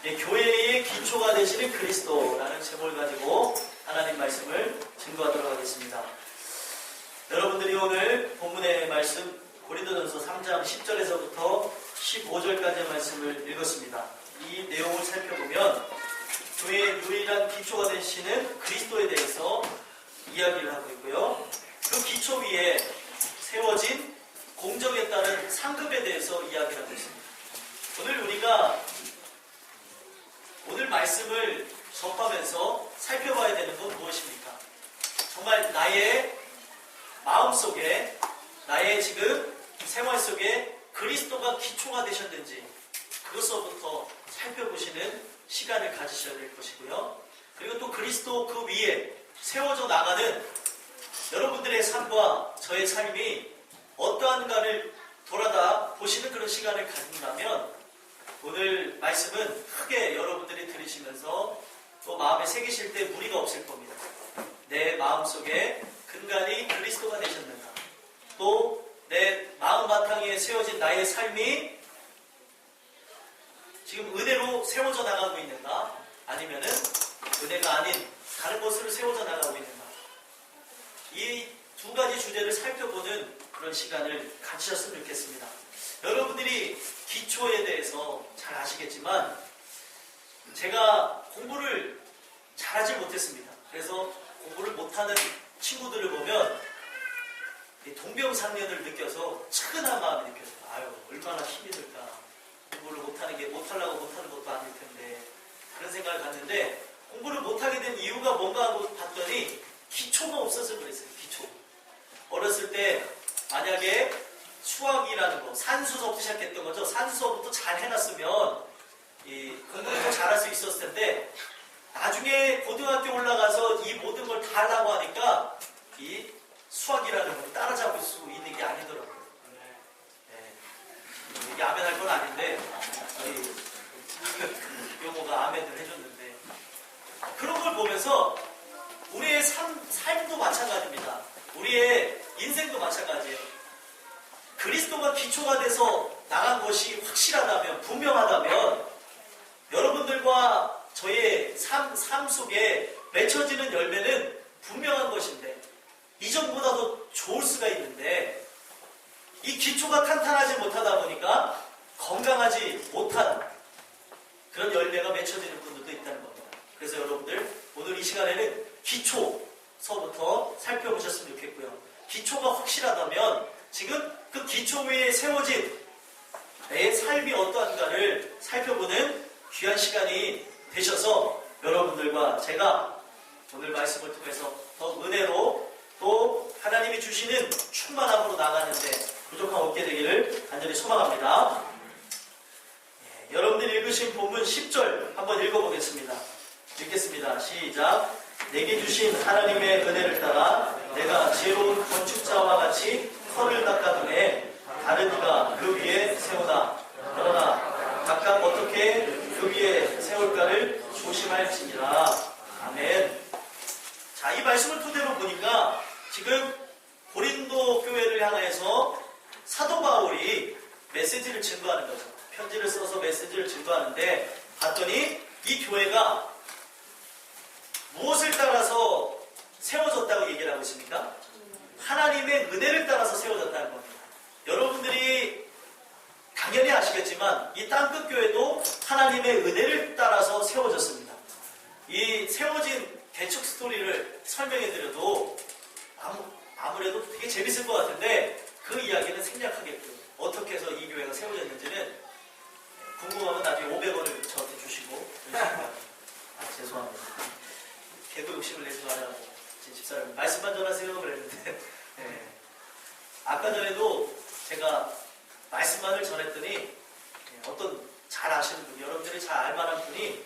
교회의 기초가 되시는 그리스도라는 제목을 가지고 하나님 말씀을 증거하도록 하겠습니다. 여러분들이 오늘 본문의 말씀 고린도전서 3장 10절에서부터 15절까지의 말씀을 읽었습니다. 이 내용을 살펴보면 교회의 유일한 기초가 되시는 그리스도에 대해서 이야기를 하고 있고요. 그 기초 위에 세워진 공정에 따른 상급에 대해서 이야기를 하고 있습니다. 오늘 우리가 오늘 말씀을 접하면서 살펴봐야 되는 건 무엇입니까? 정말 나의 마음속에, 나의 지금 생활 속에 그리스도가 기초가 되셨는지 그것서부터 살펴보시는 시간을 가지셔야 될 것이고요. 그리고 또 그리스도 그 위에 세워져 나가는 여러분들의 삶과 저의 삶이 어떠한가를 돌아다 보시는 그런 시간을 갖는다면 오늘 말씀은 크게 여러분들이 들으시면서 또 마음에 새기실 때 무리가 없을 겁니다. 내 마음속에 근간이 그리스도가 되셨는가, 또 내 마음 바탕에 세워진 나의 삶이 지금 은혜로 세워져 나가고 있는가, 아니면은 은혜가 아닌 다른 것으로 세워져 나가고 있는가, 이 두 가지 주제를 살펴보는 그런 시간을 가지셨으면 좋겠습니다. 여러분들이 기초에 대해서 잘 아시겠지만 제가 공부를 잘하지 못했습니다. 그래서 공부를 못하는 친구들을 보면 동병상련을 느껴서 측은한 마음이 느껴져요. 아유, 얼마나 힘이 들까. 공부를 못하려고 못하는 것도 아닐 텐데, 그런 생각을 갖는데, 공부를 못하게 된 이유가 뭔가 하고 봤더니 기초가 없어서 그랬어요. 기초. 어렸을 때 만약에 수학이라는 거, 산수서부터 시작했던 거죠. 산수서부터 잘 해놨으면 공부를 더 잘할 수 있었을 텐데, 나중에 고등학교 올라가서 이 모든 걸 다 하려고 하니까 이 수학이라는 걸 따라잡을 수 있는 게 아니더라고요. 이게 아멘 할 건 아닌데 용호가 아멘을 해줬는데, 그런 걸 보면서 우리의 삶도 마찬가지입니다. 우리의 인생도 마찬가지예요. 그리스도가 기초가 돼서 나간 것이 확실하다면, 분명하다면 여러분들과 저의 삶 속에 맺혀지는 열매는 분명한 것인데, 이전보다도 좋을 수가 있는데, 이 기초가 탄탄하지 못하다 보니까 건강하지 못한 그런 열매가 맺혀지는 분들도 있다는 겁니다. 그래서 여러분들 오늘 이 시간에는 기초서부터 살펴보셨으면 좋겠고요. 기초가 확실하다면 지금 그 기초 위에 세워진 내 삶이 어떠한가를 살펴보는 귀한 시간이 되셔서 여러분들과 제가 오늘 말씀을 통해서 더 은혜로 또 하나님이 주시는 충만함으로 나가는데 부족함 없게 되기를 간절히 소망합니다. 여러분들이 읽으신 본문 10절 한번 읽어보겠습니다. 읽겠습니다. 시작. 내게 주신 하나님의 은혜를 따라 내가 지혜로운 건축자와 같이 터를 닦아두네. 다른 이가 그 위에 세우나. 그러나 각각 어떻게 그 위에 세울까를 조심할지니라. 아멘. 자, 이 말씀을 토대로 보니까 지금 고린도 교회를 향해서 사도 바울이 메시지를 증거하는 거죠. 편지를 써서 메시지를 증거하는데, 봤더니 이 교회가 무엇을 따라서 세워졌다고 얘기를 하고 있습니까? 하나님의 은혜를 따라서 세워졌다는 겁니다. 여러분들이 당연히 아시겠지만 이 땅끝 교회도 하나님의 은혜를 따라서 세워졌습니다. 이 세워진 개척 스토리를 설명해 드려도 아무래도 되게 재밌을 것 같은데, 그 이야기는 생략하겠고요. 어떻게 해서 이 교회가 세워졌는지는 궁금하면 나중에 500원을 저한테 주시고. 죄송합니다. 개그 욕심을 내지 말라고 제 집사람 말씀만 전하세요 그랬는데, 아까 전에도 제가 말씀만을 전했더니 어떤 잘 아시는 분, 여러분들이 잘 알만한 분이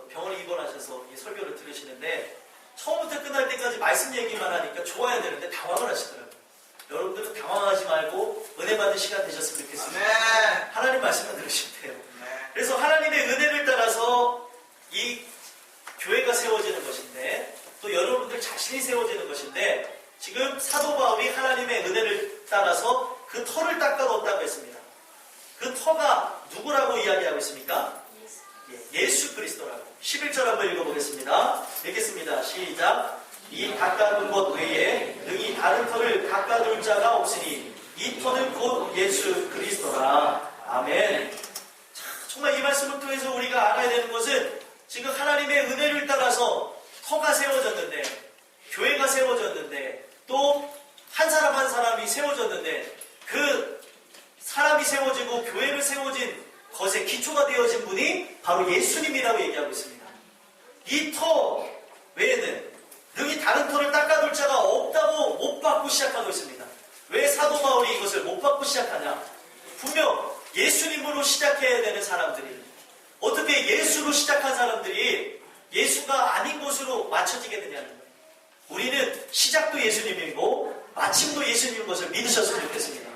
병원에 입원하셔서 이 설교를 들으시는데, 처음부터 끝날 때까지 말씀 얘기만 하니까 좋아야 되는데 당황을 하시더라고요. 여러분들은 당황하지 말고 은혜 받는 시간 되셨으면 좋겠습니다. 하나님 말씀만 들으시면 돼요. 그래서 하나님의 은혜를 따라서 이 교회가 세워지는 것인데, 또 여러분들 자신이 세워지는 것인데, 지금 사도 바울이 하나님의 은혜를 따라서 그 터를 닦아뒀다고 했습니다. 그 터가 누구라고 이야기하고 있습니까? 11절 한번 읽어보겠습니다. 읽겠습니다. 시작. 이 닦아둔 것 외에 능히 다른 터를 닦아둘 자가 없으니 이 터는 곧 예수 그리스도라. 아멘. 자, 정말 이 말씀을 통해서 우리가 알아야 되는 것은 지금 하나님의 은혜를 따라서 터가 세워졌는데, 교회가 세워졌는데, 또 한 사람 한 사람이 세워졌는데, 그 사람이 세워지고 교회를 세워진 것의 기초가 되어진 분이 바로 예수님이라고 얘기하고 있습니다. 이 터 외에는 능히 다른 터를 닦아둘 자가 없다고 못 받고 시작하고 있습니다. 왜 사도 바울이 이것을 못 받고 시작하냐? 분명 예수님으로 시작해야 되는 사람들이, 어떻게 예수로 시작한 사람들이 예수가 아닌 것으로 맞춰지게 되냐는 거예요. 우리는 시작도 예수님이고 마침도 예수님인 것을 믿으셨으면 좋겠습니다.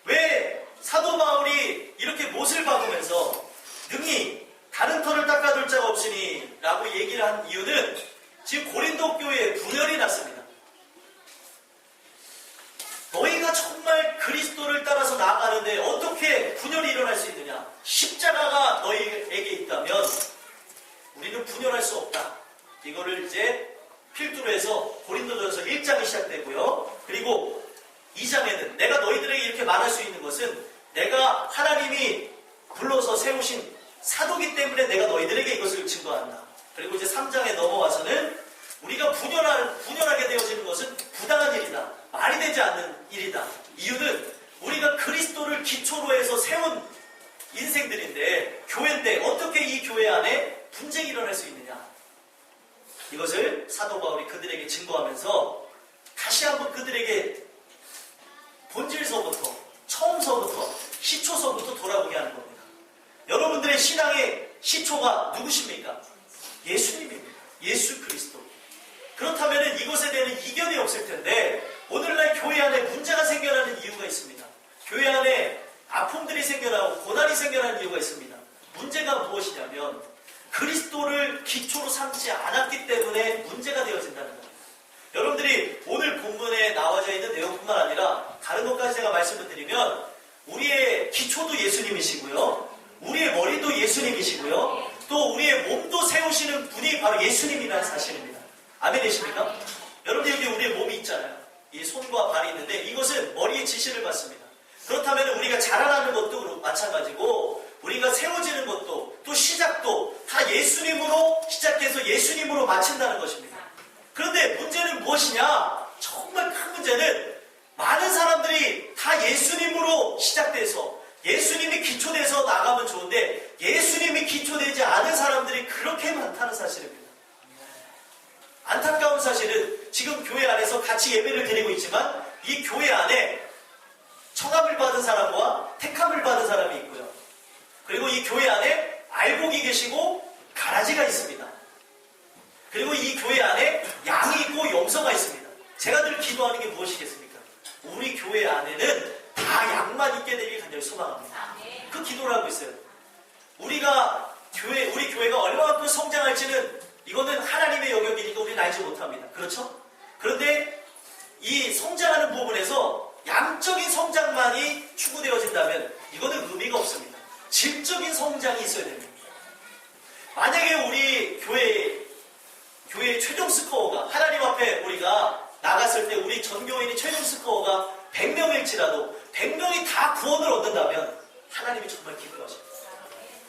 왜 사도 바울이 이렇게 못을 박으면서 능히 다른 터를 닦아둘 자가 없으니 라고 얘기를 한 이유는 지금 고린도 교회에 분열이 났습니다. 너희가 정말 그리스도를 따라서 나아가는데 어떻게 분열이 일어날 수 있느냐? 십자가가 너희에게 있다면 우리는 분열할 수 없다. 이거를 이제 필두로 해서 고린도전서 1장이 시작되고요. 그리고 2장에는 내가 너희들에게 이렇게 말할 수 있는 것은 내가 하나님이 불러서 세우신 사도기 때문에 내가 너희들에게 이것을 증거한다. 그리고 이제 3장에 넘어와서는 우리가 분열하게 되어지는 것은 부당한 일이다. 말이 되지 않는 일이다. 이유는 우리가 그리스도를 기초로 해서 세운 인생들인데, 교회인데 어떻게 이 교회 안에 분쟁이 일어날 수 있느냐. 이것을 사도 바울이 그들에게 증거하면서 다시 한번 그들에게 본질서부터, 처음서부터, 시초서부터 돌아보게 하는 겁니다. 여러분들의 신앙의 시초가 누구십니까? 예수님입니다. 예수 그리스도. 그렇다면 이것에 대한 이견이 없을 텐데, 오늘날 교회 안에 문제가 생겨나는 이유가 있습니다. 교회 안에 아픔들이 생겨나고 고난이 생겨나는 이유가 있습니다. 문제가 무엇이냐면 그리스도를 기초로 삼지 않았기 때문에 문제가 되어진다는 겁니다. 여러분들이 오늘 본문에 나와져 있는 내용뿐만 아니라 다른 것까지 제가 말씀을 드리면 우리의 기초도 예수님이시고요, 우리의 머리도 예수님이시고요, 또 우리의 몸도 세우시는 분이 바로 예수님이라는 사실입니다. 아멘이십니까? 여러분들 여기 우리의 몸이 있잖아요. 이 손과 발이 있는데 이것은 머리의 지시를 받습니다. 그렇다면 우리가 자라나는 것도 마찬가지고 우리가 세워지는 것도 또 시작도 다 예수님으로 시작해서 예수님으로 마친다는 것입니다. 그런데 문제는 무엇이냐? 정말 큰 문제는 많은 사람들이 다 예수님으로 시작돼서 예수님이 기초돼서 나가면 좋은데 예수님이 기초되지 않은 사람들이 그렇게 많다는 사실입니다. 안타까운 사실은 지금 교회 안에서 같이 예배를 드리고 있지만 이 교회 안에 청함을 받은 사람과 택함을 받은 사람이 있고요. 그리고 이 교회 안에 알곡이 계시고 가라지가 있습니다. 그리고 이 교회 안에 양이 있고 염소가 있습니다. 제가 늘 기도하는 게 무엇이겠습니까? 우리 교회 안에는 다 양만 있게 되길 간절히 소망합니다. 그 기도를 하고 있어요. 우리 교회가 얼마만큼 성장할지는 이거는 하나님의 영역이니까 우리는 알지 못합니다. 그렇죠? 그런데 이 성장하는 부분에서 양적인 성장만이 추구되어진다면 이거는 의미가 없습니다. 질적인 성장이 있어야 됩니다. 만약에 우리 교회의 최종 스코어가 하나님 앞에 우리가 나갔을 때 우리 전교인의 최종 스코어가 100명일지라도 100명이 다 구원을 얻는다면 하나님이 정말 기뻐하십니다.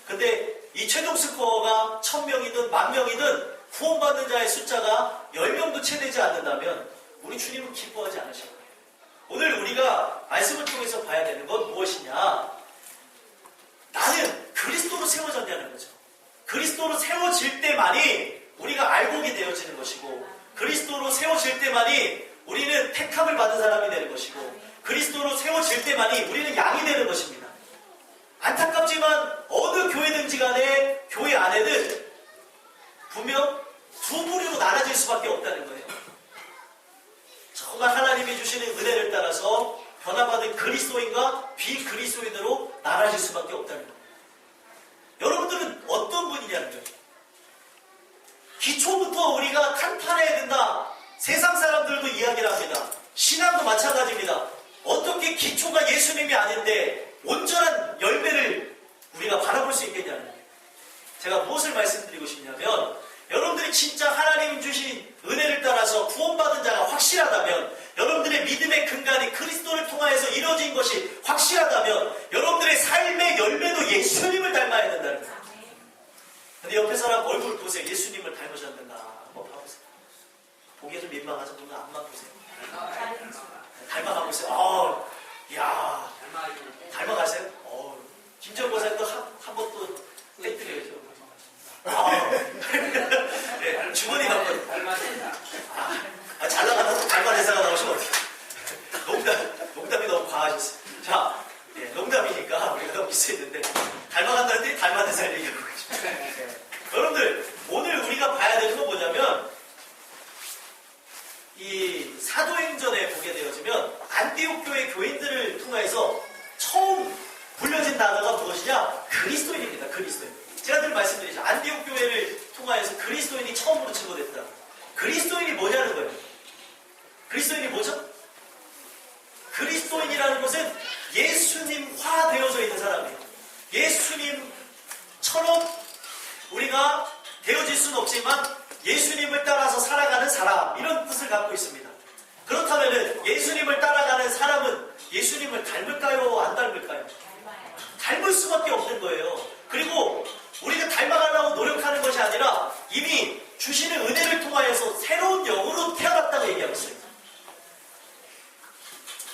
근데 이 최종 스코어가 1000명이든 10,000명이든 구원받는 자의 숫자가 10명도 채 되지 않는다면 우리 주님은 기뻐하지 않으실 거예요. 오늘 우리가 말씀을 통해서 봐야 되는 건 무엇이냐? 나는 그리스도로 세워졌냐는 거죠. 그리스도로 세워질 때만이 우리가 알곡이 되어지는 것이고, 그리스도로 세워질 때만이 우리는 택함을 받은 사람이 되는 것이고, 그리스도로 세워질 때만이 우리는 양이 되는 것입니다. 안타깝지만 어느 교회든지 간에 교회 안에는 분명 두 부류로 나눠질 수밖에 없다는 거예요. 정말 하나님이 주시는 은혜를 따라서 변화받은 그리스도인과 비그리스도인으로 나눠질 수밖에 없다는 거예요. 여러분들은 어떤 분이냐는 거예요. 기초부터 우리가 탄탄해야 된다. 세상 사람들도 이야기를 합니다. 신앙도 마찬가지입니다. 어떻게 기초가 예수님이 아닌데 온전한 열매를 우리가 바라볼 수 있겠냐는 거예요. 제가 무엇을 말씀드리고 싶냐면, 여러분들이 진짜 하나님 주신 은혜를 따라서 구원받은 자가 확실하다면, 여러분들의 믿음의 근간이 그리스도를 통하여서 이루어진 것이 확실하다면, 여러분들의 삶의 열매도 예수님을 닮아야 된다는 거예요. 근데 옆에 사람 얼굴 보세요. 예수님을 닮으셨는가 한번 봐보세요. 보기에 좀 민망하죠. 보면 앞만 보세요. 닮아가고 있어요. 야, 닮아가세요? 김정 고사님도 한 번 또 땡뜨려야죠. 네, 주머니 한번. 잘 나가서 닮은 회사가 나오시면 어떡해. 농담이 너무 과하셨어요. 자, 농담이니까 우리가 너무 있었는데, 닮아간다는데 닮은 회사를 얘기하고 계십니다. 여러분들, 오늘 우리가 봐야 되는 건 뭐냐면, 이 사도행전에 보게 되어지면 안디옥 교회 교인들을 통해서 처음 불려진 단어가 무엇이냐? 그리스도인입니다. 그리스도인. 제가 늘 말씀드리죠. 안디옥 교회를 통하여서 그리스도인이 처음으로 증거됐다. 그리스도인이 뭐냐는 거예요. 그리스도인이 뭐죠? 그리스도인이라는 것은 예수님화 되어져 있는 사람이에요. 예수님처럼 우리가 되어질 수는 없지만 예수님을 따라서 살아가는 사람, 이런 뜻을 갖고 있습니다. 그렇다면 예수님을 따라가는 사람은 예수님을 닮을까요? 안 닮을까요? 닮을 수밖에 없는 거예요. 그리고 우리가 닮아가려고 노력하는 것이 아니라 이미 주시는 은혜를 통하여서 새로운 영으로 태어났다고 얘기하고 있어요.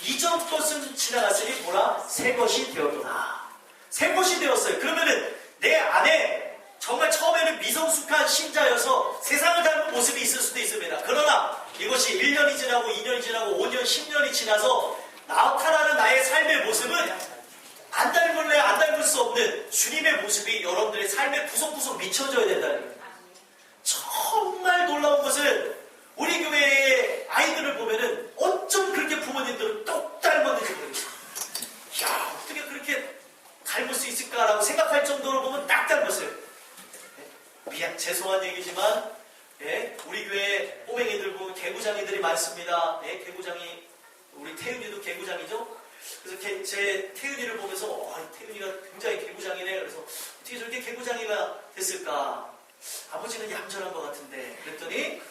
이전 것은 지나갔으니 뭐라? 새 것이 되었구나. 새 것이 되었어요. 그러면은 내 안에 정말 처음에는 미성숙한 신자여서 세상을 닮은 모습이 있을 수도 있습니다. 그러나 이것이 1년이 지나고 2년이 지나고 5년, 10년이 지나서 나타나는 나의 삶의 모습은 안 닮을래 안 닮을 수 없는 주님의 모습이 여러분들의 삶에 구석구석 미쳐져야 된다는 거예요. 정말 놀라운 것은 우리 교회의 아이들을 보면은 어쩜 그렇게 부모님들은 똑 닮았는지 모르겠어요. 야, 어떻게 그렇게 닮을 수 있을까라고 생각할 정도로 보면 딱 닮았어요. 죄송한 얘기지만 우리 교회 꼬맹이들 보면 개구장이들이 많습니다. 개구장이, 우리 태윤이도 개구장이죠. 그래서 제 태윤이를 보면서 태윤이가 굉장히 개구장이네. 그래서 어떻게 저렇게 개구장이가 됐을까? 아버지는 얌전한 것 같은데. 그랬더니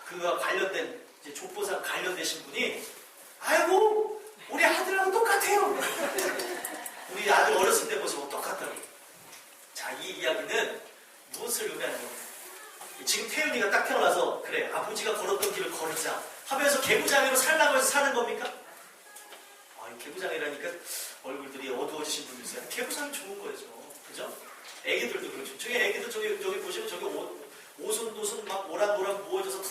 그와 관련된 이제 족보상 관련되신 분이 아이고 우리 아들하고 똑같아요. 우리 아들 어렸을 때 모습하고 똑같다고. 자, 이 이야기는 무엇을 의미하는 겁니까? 지금 태윤이가 딱 태어나서 그래 아버지가 걸었던 길을 걸으자 하면서 개구장이로 살라고 해서 사는 겁니까? 개구장이라니까 얼굴들이 어두워지신 분들 있어요. 개구장이 좋은 거죠. 그죠? 애기들도 그렇죠. 저기 애기들 저기 보시면 저기 오손도손 막 오락오락 모여져서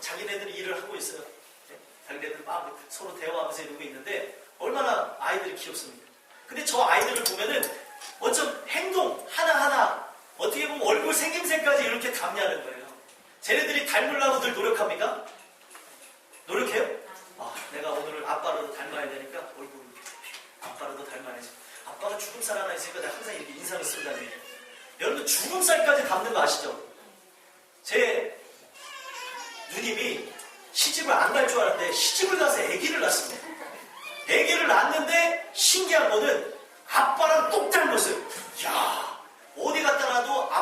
자기네들이 일을 하고 있어요. 자기네들 막 서로 대화하면서 이러고 있는데 얼마나 아이들이 귀엽습니까? 근데 저 아이들을 보면은 어쩜 행동 하나하나 어떻게 보면 얼굴 생김새까지 이렇게 담냐는 거예요. 쟤네들이 닮으려고 늘 노력합니까? 노력해요? 내가 오늘 아빠로도 닮아야 되니까 얼굴 아빠로도 닮아야지. 아빠가 주름살 하나 있으니까 내가 항상 이렇게 인상을 쓴다는 얘기예요. 여러분 주름살까지 담는 거 아시죠? 제 누님이 시집을 안 갈 줄 알았는데 시집을 가서 아기를 낳습니다. 아기를 낳았는데 신기한 거는 아빠랑 똑 닮았어요. 야, 어디 갖다 놔도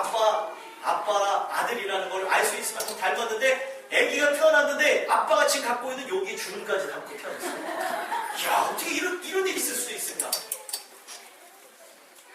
아빠랑 아들이라는 걸 알 수 있을 만큼 닮았는데 아기가 태어났는데 아빠가 지금 갖고 있는 여기 주름까지 담고 태어났어요. 야, 어떻게 이런 일이 있을 수 있을까?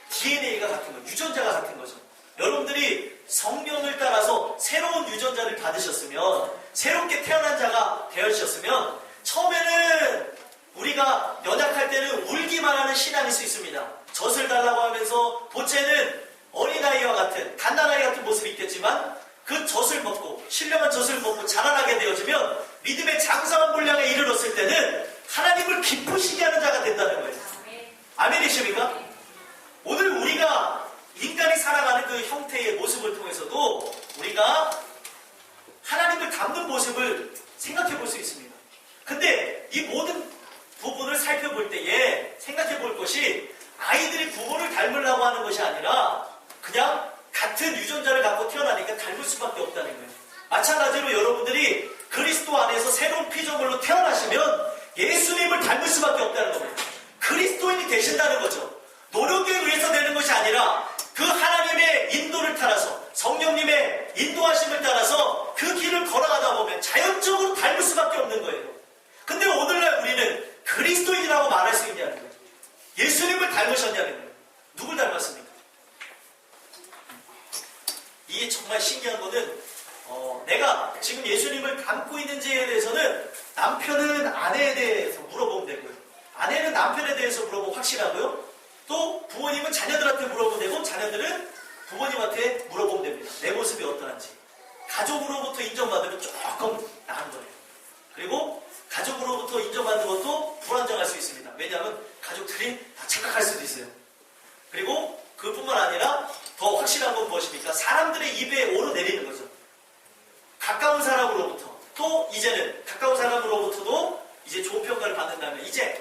DNA가 같은 거예요. 유전자가 같은 거죠. 여러분들이 성령을 따라서 새로운 유전자를 받으셨으면, 새롭게 태어난 자가 되어주셨으면, 처음에는 우리가 연약할 때는 울기만 하는 신앙일 수 있습니다. 젖을 달라고 하면서 보채는 어린아이와 같은, 갓난아이 같은 모습이 있겠지만 그 젖을 먹고, 신령한 젖을 먹고 자라나게 되어지면 믿음의 장성한 분량에 이르렀을 때는 하나님을 기쁘시게 하는 자가 된다는 거예요. 아멘이십니까? 오늘 우리가 인간이 살아가는 그 형태의 모습을 통해서도 우리가 하나님을 닮는 모습을 생각해 볼 수 있습니다. 근데 이 모든 부분을 살펴볼 때에 생각해 볼 것이 아이들이 부모를 닮으려고 하는 것이 아니라 그냥 같은 유전자를 갖고 태어나니까 닮을 수밖에 없다는 거예요. 마찬가지로 여러분들이 그리스도 안에서 새로운 피조물로 태어나시면 예수님을 닮을 수밖에 없다는 겁니다. 그리스도인이 되신다는 거죠. 노력에 의해서 되는 것이 아니라 그 하나님의 인도 이게 정말 신기한 거는 내가 지금 예수님을 닮고 있는지에 대해서는 남편은 아내에 대해서 물어보면 되고요. 아내는 남편에 대해서 물어보면 확실하고요. 또 부모님은 자녀들한테 물어보면 되고 자녀들은 부모님한테 물어보면 됩니다. 내 모습이 어떠한지. 가족으로부터 인정받으면 조금 나은 거예요. 그리고 가족으로부터 인정받는 것도 불안정할 수 있습니다. 왜냐하면 가족들이 다 착각할 수도 있어요. 그리고 그뿐만 아니라 더 확실한 건 무엇입니까? 사람들의 입에 오르내리는 거죠. 가까운 사람으로부터 또 이제는 가까운 사람으로부터도 이제 좋은 평가를 받는다면 이제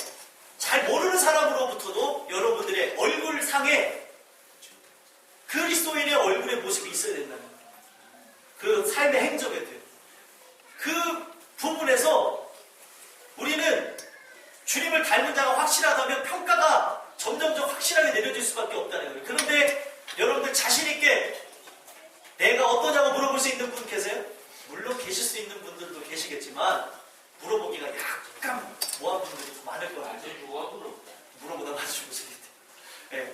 잘 모르는 사람으로부터도 여러분들의 얼굴상에 그리스도인의 얼굴의 모습이 있어야 된다는 거예요. 그 삶의 행적에 대해 그 부분에서 우리는 주님을 닮은 자가 확실하다면 평가가 점점점 확실하게 내려질 수밖에 없다는 거예요. 그런데 여러분들 자신있게 내가 어떠냐고 물어볼 수 있는 분 계세요? 물론 계실 수 있는 분들도 계시겠지만 물어보기가 약간 뭐한 분들이 많을 거예요. 물어보다 맞추고 있을 때. 네.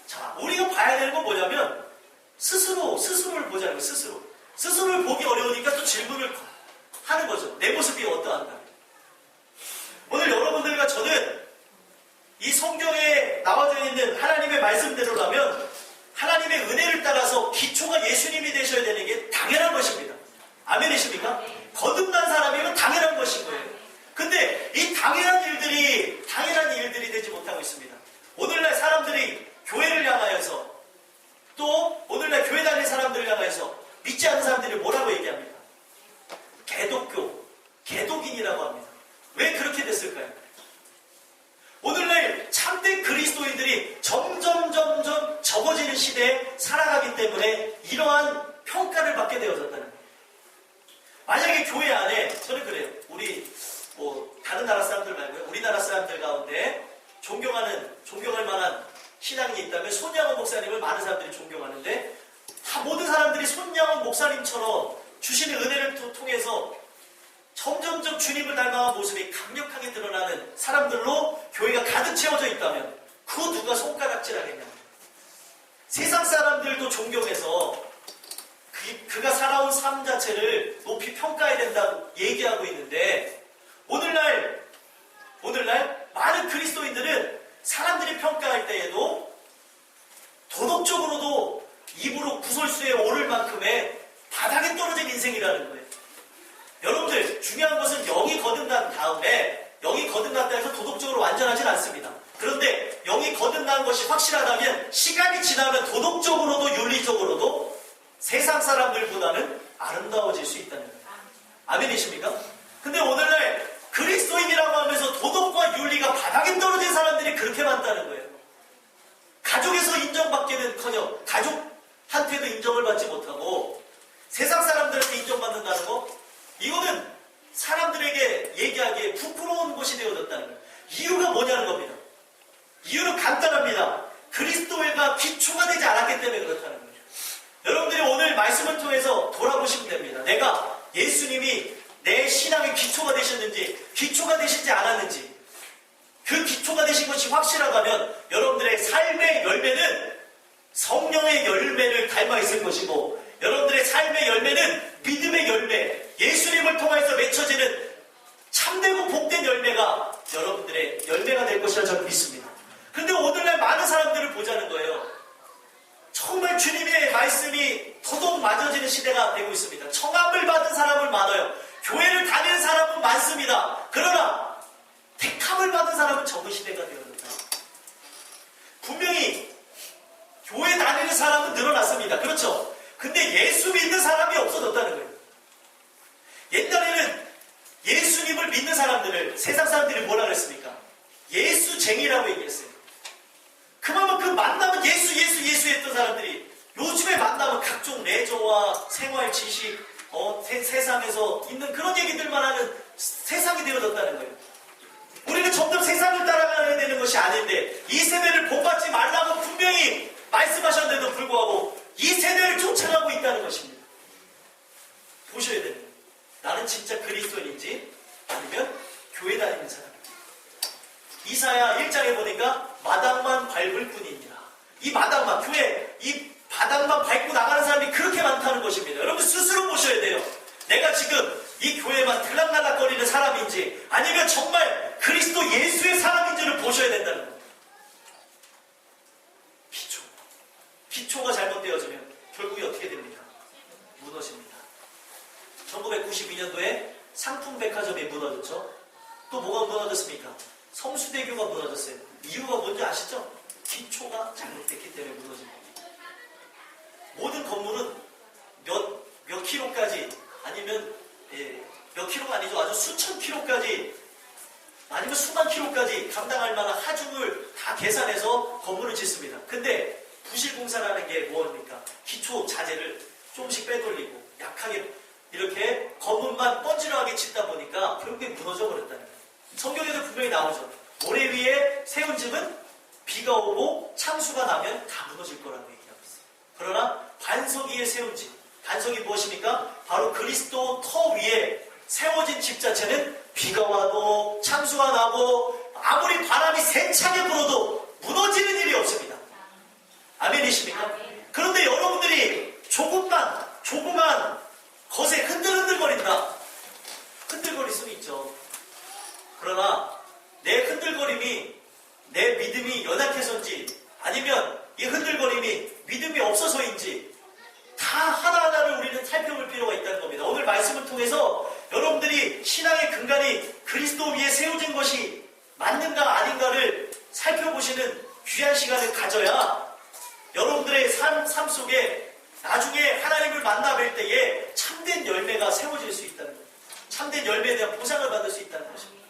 자, 우리가 봐야 되는 건 뭐냐면 스스로를 보자는 거예요. 스스로를 보기 어려우니까 또 질문을 하는 거죠. 내 모습이 어떠한가. 오늘 여러분들과 저는 이 성경에 나와져 있는 하나님의 말씀대로라면 하나님의 은혜를 따라서 기초가 예수님이 되셔야 되는 게 당연한 것입니다. 아멘이십니까? 거듭난 사람이면 당연한 것인 거예요. 근데 이 당연한 일들이 되지 못하고 있습니다. 오늘날 사람들이 교회를 향하여서 또 오늘날 교회 다니는 사람들을 향하여서 믿지 않는 사람들이 뭐라고 얘기합니까? 개독인이라고 합니다. 왜 그렇게 됐을까요? 오늘날 참된 그리스도인들이 점점 적어지는 시대에 살아가기 때문에 이러한 평가를 받게 되어졌다는 거예요. 만약에 교회 안에 저는 그래요. 우리 다른 나라 사람들 말고요. 우리나라 사람들 가운데 존경할 만한 신앙이 있다면 손양원 목사님을 많은 사람들이 존경하는데 모든 사람들이 손양원 목사님처럼 주시는 은혜를 통해서 점점점 주님을 닮아간 모습이 강력하게 드러나는 사람들로 교회가 가득 채워져 있다면 그 누가 손가락질하겠냐. 세상 사람들도 존경해서 그가 살아온 삶 자체를 높이 평가해야 된다고 얘기하고 있는데 오늘날 많은 그리스도인들은 사람들이 평가할 때에도 도덕적으로도 입으로 구설수에 오를 만큼의 바닥에 떨어진 인생이라는 거예요. 여러분들 중요한 것은 영이 거듭난 다음에 영이 거듭났다 해서 도덕적으로 완전하진 않습니다. 그런데 영이 거듭난 것이 확실하다면 시간이 지나면 도덕적으로도 윤리적으로도 세상 사람들보다는 아름다워질 수 있다는 거예요. 아멘이십니까? 근데 오늘날 그리스도인이라고 하면서 도덕과 윤리가 바닥에 떨어진 사람들이 그렇게 많다는 거예요. 가족에서 인정받기는커녕 가족한테도 인정을 받지 못하고 세상 사람들한테 인정받는다는 거, 이거는 사람들에게 얘기하기에 부끄러운 것이 되어졌다는 거예요. 이유가 뭐냐는 겁니다. 이유는 간단합니다. 그리스도가 기초가 되지 않았기 때문에 그렇다는 거죠. 여러분들이 오늘 말씀을 통해서 돌아보시면 됩니다. 내가 예수님이 내 신앙의 기초가 되셨는지 기초가 되시지 않았는지 그 기초가 되신 것이 확실하다면 여러분들의 삶의 열매는 성령의 열매를 닮아 있을 것이고 여러분들의 삶의 열매는 믿음의 열매, 예수님을 통해서 맺혀지는 참되고 복된 열매가 여러분들의 열매가 될 것이라 저는 믿습니다. 그런데 오늘날 많은 사람들을 보자는 거예요. 정말 주님의 말씀이 더더욱 맞아지는 시대가 되고 있습니다. 청함을 받은 사람은 많아요. 교회를 다니는 사람은 많습니다. 그러나 택함을 받은 사람은 적은 시대가 되었다. 분명히 교회 다니는 사람은 늘어났습니다. 그렇죠? 근데 예수 믿는 사람이 없어졌다는 거예요. 옛날에는 예수님을 믿는 사람들을 세상 사람들이 뭐라 그랬습니까? 예수쟁이라고 얘기했어요. 그만큼 만나면 예수 했던 사람들이 요즘에 만나면 각종 레저와 생활 지식, 세상에서 있는 그런 얘기들만 하는 세상이 되어졌다는 거예요. 우리는 점점 세상을 따라가야 되는 것이 아닌데 이 세대를 본받지 말라고 분명히 말씀하셨는데도 불구하고 이 세대를 쫓아가고 있다는 것입니다. 보셔야 됩니다. 나는 진짜 그리스도인인지 아니면 교회 다니는 사람인지. 이사야 1장에 보니까 마당만 밟을 뿐이니라. 이 마당만, 교회 이 바닥만 밟고 나가는 사람이 그렇게 생각하는 것입니다. 여러분 스스로 보셔야 돼요. 내가 지금 이 교회만 들락날락거리는 사람인지 아니면 정말 그리스도 예수의 사람인지를 보셔야 된다는 거예요. 기초가 잘못되어지면 결국에 어떻게 됩니까? 무너집니다. 1992년도에 상품백화점이 무너졌죠. 또 뭐가 무너졌습니까? 성수대교가 무너졌어요. 이유가 뭔지 아시죠? 기초가 잘못됐기 때문에 무너집니다. 모든 건물은 몇 킬로까지 아니면 몇 킬로가 아니죠. 아주 수천 킬로까지 아니면 수만 킬로까지 감당할 만한 하중을 다 계산해서 건물을 짓습니다. 근데 부실공사라는 게 뭐입니까? 기초 자재를 조금씩 빼돌리고 약하게 이렇게 건물만 뻔질하게 짓다 보니까 결국에 무너져 버렸다는 거예요. 성경에도 분명히 나오죠. 모래 위에 세운 집은 비가 오고 창수가 나면 다 무너질 거라고 얘기하고 있어요. 그러나 반석 위에 세운 집, 반석이 무엇입니까? 바로 그리스도 터 위에 세워진 집 자체는 비가 와도 창수가 나고 아무리 바람이 세차게 불어도 무너지는 일이 없습니다. 아멘이십니까? 그런데 여러분들이 조그만 것에 흔들거린다. 흔들거릴 수는 있죠. 그러나 내 흔들거림이 내 믿음이 연약해서인지 아니면 이 흔들거림이 믿음이 없어서인지 다 하나하나를 우리는 살펴볼 필요가 있다는 겁니다. 오늘 말씀을 통해서 여러분들이 신앙의 근간이 그리스도 위에 세워진 것이 맞는가 아닌가를 살펴보시는 귀한 시간을 가져야 여러분들의 삶 속에 나중에 하나님을 만나 뵐 때에 참된 열매가 세워질 수 있다는 거예요. 참된 열매에 대한 보상을 받을 수 있다는 것입니다.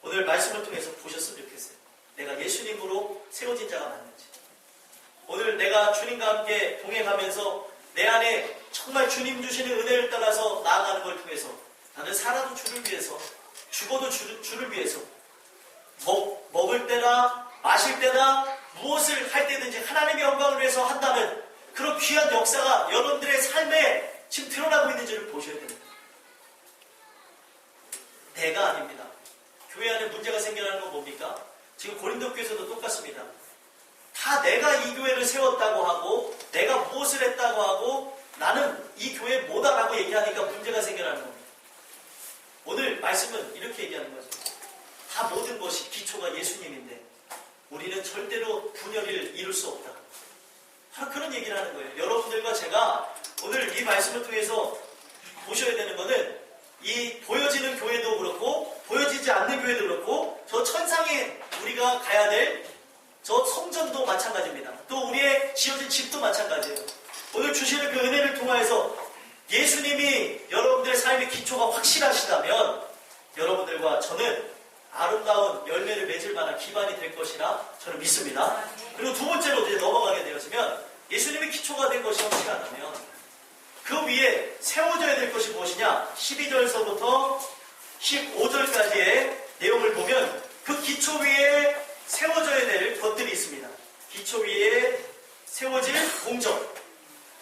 오늘 말씀을 통해서 보셨으면 좋겠어요. 내가 예수님으로 세워진 자가 맞는지. 오늘 내가 주님과 함께 동행하면서 내 안에 정말 주님 주시는 은혜를 따라서 나아가는 걸 통해서 나는 살아도 주를 위해서 죽어도 주를 위해서 먹을 때나 마실 때나 무엇을 할 때든지 하나님의 영광을 위해서 한다는 그런 귀한 역사가 여러분들의 삶에 지금 드러나고 있는지를 보셔야 됩니다. 내가 아닙니다. 교회 안에 문제가 생겨나는 건 뭡니까? 지금 고린도 교회에서도 똑같습니다. 다 내가 이 교회를 세웠다고 하고 내가 무엇을 했다고 하고 나는 이 교회 뭐다라고 얘기하니까 문제가 생겨나는 겁니다. 오늘 말씀은 이렇게 얘기하는 거죠. 다 모든 것이 기초가 예수님인데 우리는 절대로 분열을 이룰 수 없다. 바로 그런 얘기를 하는 거예요. 여러분들과 제가 오늘 이 말씀을 통해서 보셔야 되는 것은 이 보여지는 교회도 그렇고 보여지지 않는 교회도 그렇고 저 천상에 우리가 가야 될 저 성전도 마찬가지입니다. 또 우리의 지어진 집도 마찬가지예요. 오늘 주시는 그 은혜를 통하여서 예수님이 여러분들의 삶의 기초가 확실하시다면 여러분들과 저는 아름다운 열매를 맺을 만한 기반이 될 것이라 저는 믿습니다. 그리고 두 번째로 이제 넘어가게 되어지면 예수님의 기초가 된 것이 확실하다면 그 위에 세워져야 될 것이 무엇이냐? 12절서부터 15절까지의 내용을 보면 그 기초 위에 세워져야 될 것들이 있습니다. 기초 위에 세워질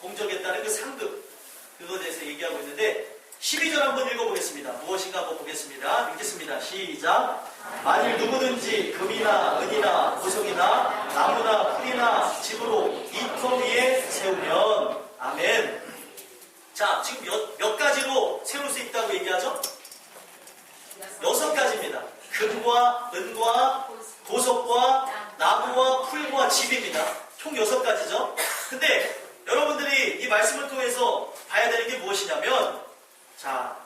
공적에 따른 그 상급, 그거에 대해서 얘기하고 있는데 12절 한번 읽어보겠습니다. 무엇인가 한번 보겠습니다. 읽겠습니다. 시작. 만일 누구든지 금이나 은이나 보석이나 나무나 풀이나 집으로 이 터 위에 세우면 아멘. 자, 지금 몇 가지로 세울 수 있다고 얘기하죠? 6가지입니다. 금과 은과 보석과 나무와 풀과 집입니다. 총 6가지죠. 근데 여러분들이 이 말씀을 통해서 봐야 되는 게 무엇이냐면 자,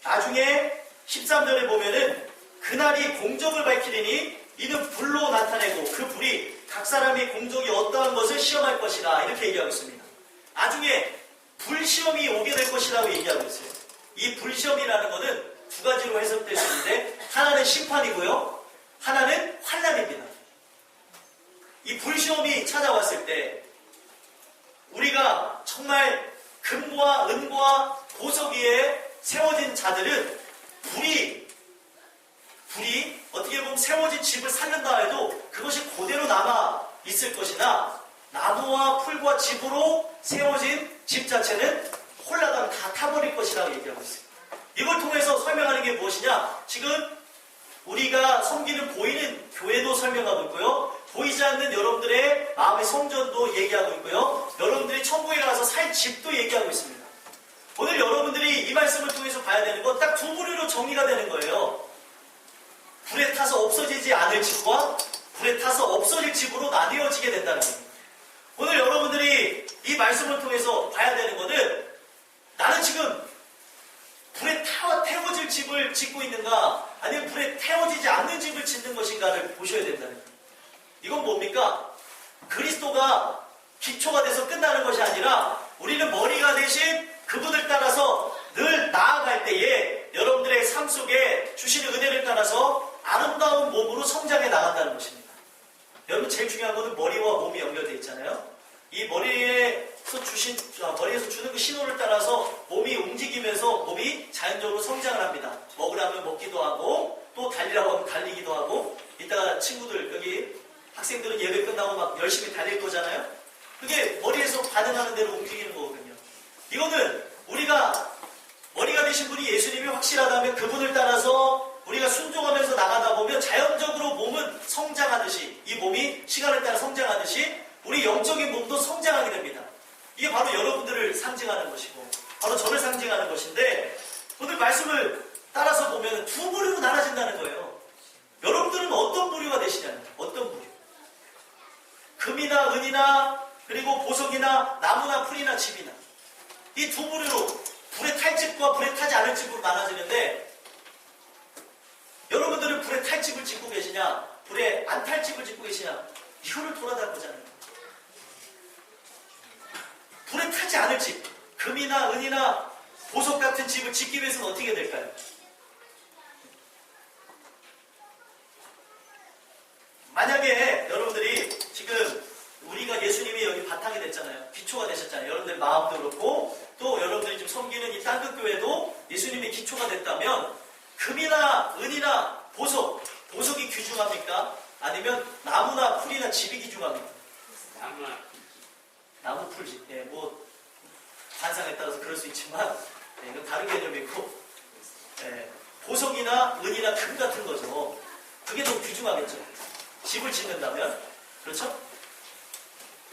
나중에 13절에 보면은 그날이 공적을 밝히리니 이는 불로 나타내고 그 불이 각 사람의 공적이 어떠한 것을 시험할 것이라 이렇게 얘기하고 있습니다. 나중에 불시험이 오게 될 것이라고 얘기하고 있어요. 이 불시험이라는 것은 두 가지로 해석될 수 있는데 하나는 심판이고요. 하나는 환난입니다. 이 불시험이 찾아왔을 때 우리가 정말 금과 은과 보석 위에 세워진 자들은 불이 어떻게 보면 세워진 집을 살린다 해도 그것이 그대로 남아 있을 것이나 나무와 풀과 집으로 세워진 집 자체는 홀라당 다 타버릴 것이라고 얘기하고 있습니다. 이걸 통해서 설명하는 게 무엇이냐? 지금 우리가 섬기는 보이는 교회도 설명하고 있고요. 보이지 않는 여러분들의 마음의 성전도 얘기하고 있고요. 여러분들이 천국에 가서 살 집도 얘기하고 있습니다. 오늘 여러분들이 이 말씀을 통해서 봐야 되는 건 딱 두 부류로 정리가 되는 거예요. 불에 타서 없어지지 않을 집과 불에 타서 없어질 집으로 나뉘어지게 된다는 겁니다. 오늘 여러분들이 이 말씀을 통해서 봐야 되는 것은 나는 지금 불에 태워질 집을 짓고 있는가 아니면 불에 태워지지 않는 집을 짓는 것인가를 보셔야 된다는 거예요. 이건 뭡니까? 그리스도가 기초가 돼서 끝나는 것이 아니라 우리는 머리가 대신 그분을 따라서 늘 나아갈 때에 여러분들의 삶 속에 주시는 은혜를 따라서 아름다운 몸으로 성장해 나간다는 것입니다. 여러분 제일 중요한 것은 머리와 몸이 연결되어 있잖아요. 이 머리에서 주는 그 신호를 따라서 몸이 움직이면서 몸이 자연적으로 성장을 합니다. 먹으라면 먹기도 하고 또 달리라고 하면 달리기도 하고 이따가 친구들 여기 학생들은 예배 끝나고 막 열심히 달릴 거잖아요. 그게 머리에서 반응하는 대로 움직이는 거거든요. 이거는 우리가 머리가 되신 분이 예수님이 확실하다면 그분을 따라서 우리가 순종하면서 나가다 보면 자연적으로 몸은 성장하듯이 이 몸이 시간을 따라 성장하듯이 우리 영적인 몸도 성장하게 됩니다. 이게 바로 여러분들을 상징하는 것이고 바로 저를 상징하는 것인데 오늘 말씀을 따라서 보면 두 부류로 나눠진다는 거예요. 여러분들은 어떤 부류가 되시냐는 거예요. 어떤 부류. 금이나 은이나 그리고 보석이나 나무나 풀이나 집이나 이 두 부류로 불에 탈 집과 불에 타지 않을 집으로 나눠지는데 여러분들은 불에 탈 집을 짓고 계시냐 불에 안 탈 집을 짓고 계시냐 이거를 돌아다보자는 거예요. 불에 타지 않을 집 금이나 은이나 보석 같은 집을 짓기 위해서는 어떻게 될까요? 만약에 여러분들이 지금 우리가 예수님이 여기 바탕이 됐잖아요. 기초가 되셨잖아요. 여러분들 마음도 그렇고 또 여러분들이 지금 섬기는 이 땅끝교회도 예수님이 기초가 됐다면 금이나 은이나 보석이 귀중합니까? 아니면 나무나 풀이나 집이 귀중합니까? 나무 풀 집. 예, 뭐 관상에 따라서 그럴 수 있지만 예, 이건 다른 개념이고 예, 보석이나 은이나 금 같은 거죠. 그게 더 귀중하겠죠. 집을 짓는다면 그렇죠?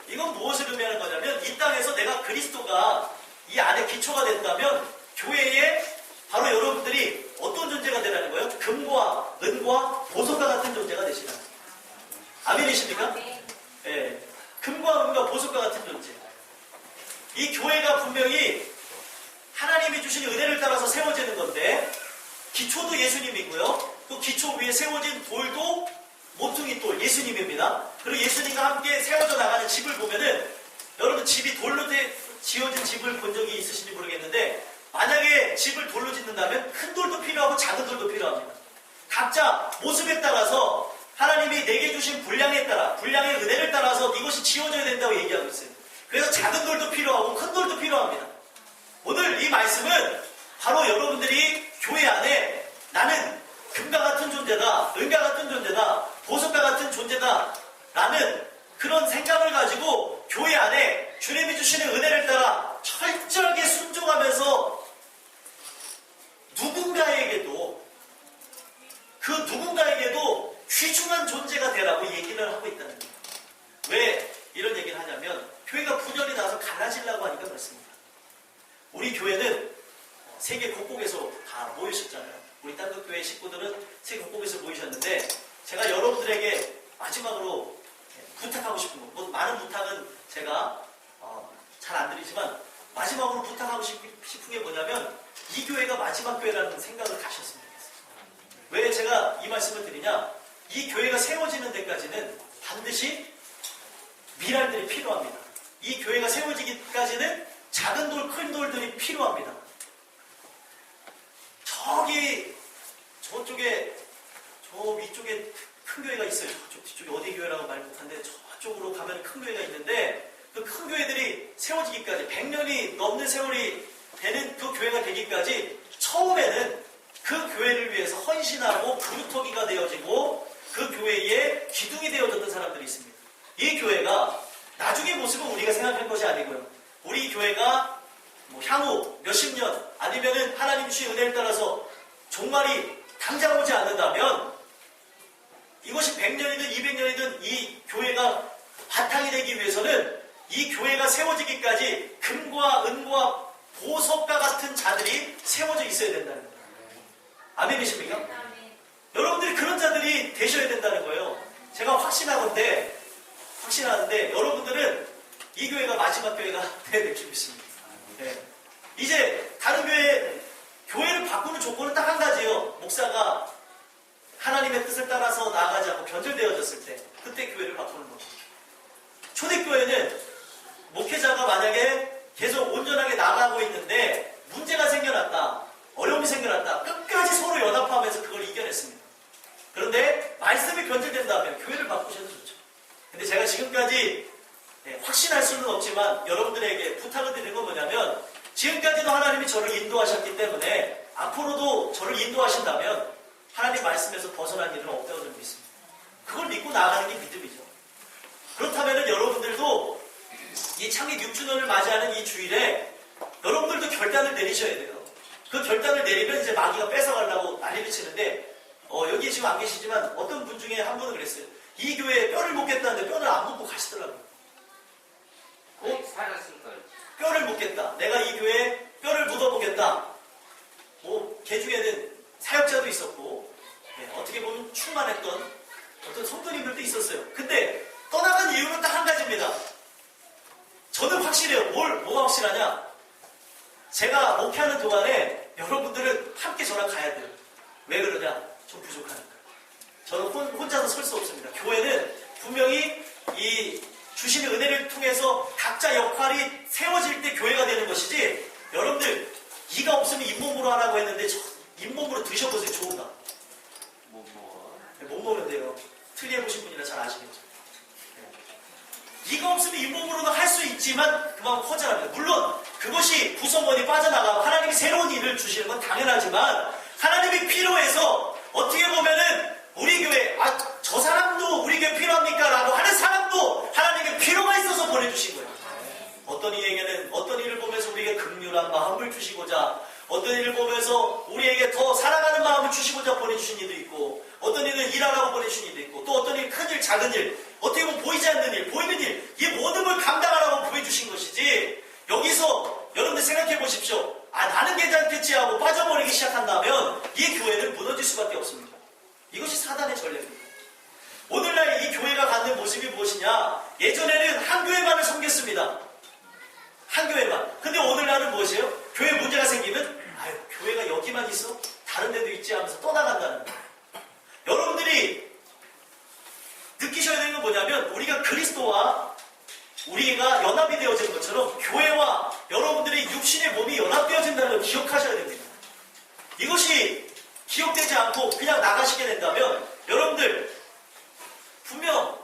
이건 무엇을 의미하는 거냐면 이 땅에서 내가 그리스도가 이 안에 기초가 된다면 교회에 바로 여러분들이 어떤 존재가 되라는 거예요? 금과 은과 보석과 같은 존재가 되시라. 아멘이십니까? 예, 금과 은과 보석과 같은 존재. 이 교회가 분명히 하나님이 주신 은혜를 따라서 세워지는 건데 기초도 예수님이고요. 또 기초 위에 세워진 돌도 모퉁이 돌 예수님입니다. 그리고 예수님과 함께 세워져 나가는 집을 보면은 여러분 집이 돌로 지어진 집을 본 적이 있으신지 모르겠는데 만약에 집을 돌로 짓는다면 큰 돌도 필요하고 작은 돌도 필요합니다. 각자 모습에 따라서 하나님이 내게 주신 분량에 따라 분량의 은혜를 따라서 이것이 지어져야 된다고 얘기하고 있어요. 그래서 작은 돌도 필요하고 큰 돌도 필요합니다. 오늘 이 말씀은 바로 여러분들이 교회 안에 나는 금과 같은 존재다, 은과 같은 존재다, 보석과 같은 존재다 라는 그런 생각을 가지고 교회 안에 주님이 주시는 은혜를 따라 철저하게 순종하면서 그 누군가에게도 귀중한 존재가 되라고 얘기를 하고 있다는 거예요. 왜 이런 얘기를 하냐면 교회가 분열이 나서 갈라지려고 하니까 그렇습니다. 우리 교회는 세계 곳곳에서 다 모이셨잖아요. 우리 땅끝교회 식구들은 세계 곳곳에서 모이셨는데 제가 여러분들에게 마지막으로 부탁하고 싶은 거, 뭐 많은 부탁은 제가 잘 안 드리지만 마지막으로 부탁하고 싶은 게 뭐냐면 이 교회가 마지막 교회라는 생각을 가셨으면 좋겠어요. 왜 제가 이 말씀을 드리냐? 이 교회가 세워지는 데까지는 반드시 미랄들이 필요합니다. 이 교회가 세워지기까지는 작은 돌, 큰 돌들이 필요합니다. 저쪽에, 저 위쪽에 큰 교회가 있어요. 저쪽 뒤쪽에 어디 교회라고 말 못한데 저쪽으로 가면 큰 교회가 있는데 그 큰 교회들이 세워지기까지 100년이 넘는 세월이 되는 그 교회가 되기까지 처음에는 그 교회를 위해서 헌신하고 그루터기가 되어지고 그 교회의 기둥이 되어졌던 사람들이 있습니다. 이 교회가 나중의 모습은 우리가 생각할 것이 아니고요. 우리 교회가 뭐 향후 몇십 년 아니면은 하나님 주신 은혜를 따라서 종말이 당장 오지 않는다면 이것이 100년이든 200년이든 이 교회가 바탕이 되기 위해서는 이 교회가 세워지기까지 금과 금과 은과 보석과 같은 자들이 세워져 있어야 된다는 거예요. 아멘이십니까? 여러분들이 그런 자들이 되셔야 된다는 거예요. 제가 확신하는데 여러분들은 이 교회가 마지막 교회가 돼야 될 줄 믿습니다. 네. 이제 다른 교회를 바꾸는 조건은 딱 한 가지예요. 목사가 하나님의 뜻을 따라서 나아가지 않고 변절되어졌을 때 그때 교회를 바꾸는 겁니다. 초대교회는 목회자가 만약에 계속 온전하게 나가고 있는데 문제가 생겨났다, 어려움이 생겨났다, 끝까지 서로 연합하면서 그걸 이겨냈습니다. 그런데 말씀이 변질된다면 교회를 바꾸셔도 좋죠. 근데 제가 지금까지 확신할 수는 없지만 여러분들에게 부탁을 드리는 건 뭐냐면, 지금까지도 하나님이 저를 인도하셨기 때문에 앞으로도 저를 인도하신다면 하나님 말씀에서 벗어난 일은 없다고 저는 믿습니다. 그걸 믿고 나아가는 게 믿음이죠. 그렇다면 여러분들도 이 창립 6주년을 맞이하는 이 주일에 여러분들도 결단을 내리셔야 돼요. 그 결단을 내리면 이제 마귀가 뺏어가려고 난리를 치는데, 여기 지금 안 계시지만 어떤 분 중에 한 분은 그랬어요. 이 교회에 뼈를 묻겠다는데 뼈를 안 묻고 가시더라고요. 뼈를 묻겠다. 내가 이 교회에 뼈를 묻어보겠다. 걔 중에는 사역자도 있었고, 어떻게 보면 충만했던 어떤 성도님들도 있었어요. 근데 떠나간 이유는 딱 한 가지입니다. 저는 확실해요. 뭐가 확실하냐? 제가 목회하는 동안에 여러분들은 함께 저랑 가야 돼요. 왜 그러냐? 좀 부족하니까. 저는 혼자서 설 수 없습니다. 교회는 분명히 이 주시는 은혜를 통해서 각자 역할이 세워질 때 교회가 되는 것이지, 여러분들 이가 없으면 잇몸으로 하라고 했는데 잇몸으로 드셔보세요. 좋은가? 못 먹는데요. 틀리해보신 분이라 잘 아시겠죠. 이가 없으면 잇몸으로도 할 수 있지만 그만큼 허전합니다. 물론 그것이 구성원이 빠져나가고 하나님이 새로운 일을 주시는 건 당연하지만, 하나님이 필요해서 어떻게 보면은 우리 교회, 저 사람도 우리 교회 필요합니까? 라고 하는 사람도 하나님의 필요가 있어서 보내주신 거예요. 어떤 이에게는 어떤 일을 보면서 우리에게 긍휼한 마음을 주시고자, 어떤 일을 보면서 우리에게 더 사랑하는 마음을 주시고자 보내주신 일도 있고, 어떤 일은 일하라고 보내주신 일도 있고, 또 어떤 일, 큰 일, 작은 일, 어떻게 보면 보이지 않는 일, 보이는 일, 이 모든 걸 감당하라고 보여주신 것이지, 여기서 여러분들 생각해 보십시오. 나는 괜찮겠지 하고 빠져버리기 시작한다면 이 교회는 무너질 수밖에 없습니다. 이것이 사단의 전략입니다. 오늘날 이 교회가 갖는 모습이 무엇이냐? 예전에는 한 교회만을 섬겼습니다. 한 교회만. 근데 오늘날은 무엇이에요? 교회 문제가 생기면 교회가 여기만 있어? 다른 데도 있지 하면서 떠나간다는 거예요. 여러분들이 느끼셔야 되는 건 뭐냐면, 우리가 그리스도와 우리가 연합이 되어지는 것처럼 교회와 여러분들의 육신의 몸이 연합되어진다는 걸 기억하셔야 됩니다. 이것이 기억되지 않고 그냥 나가시게 된다면, 여러분들 분명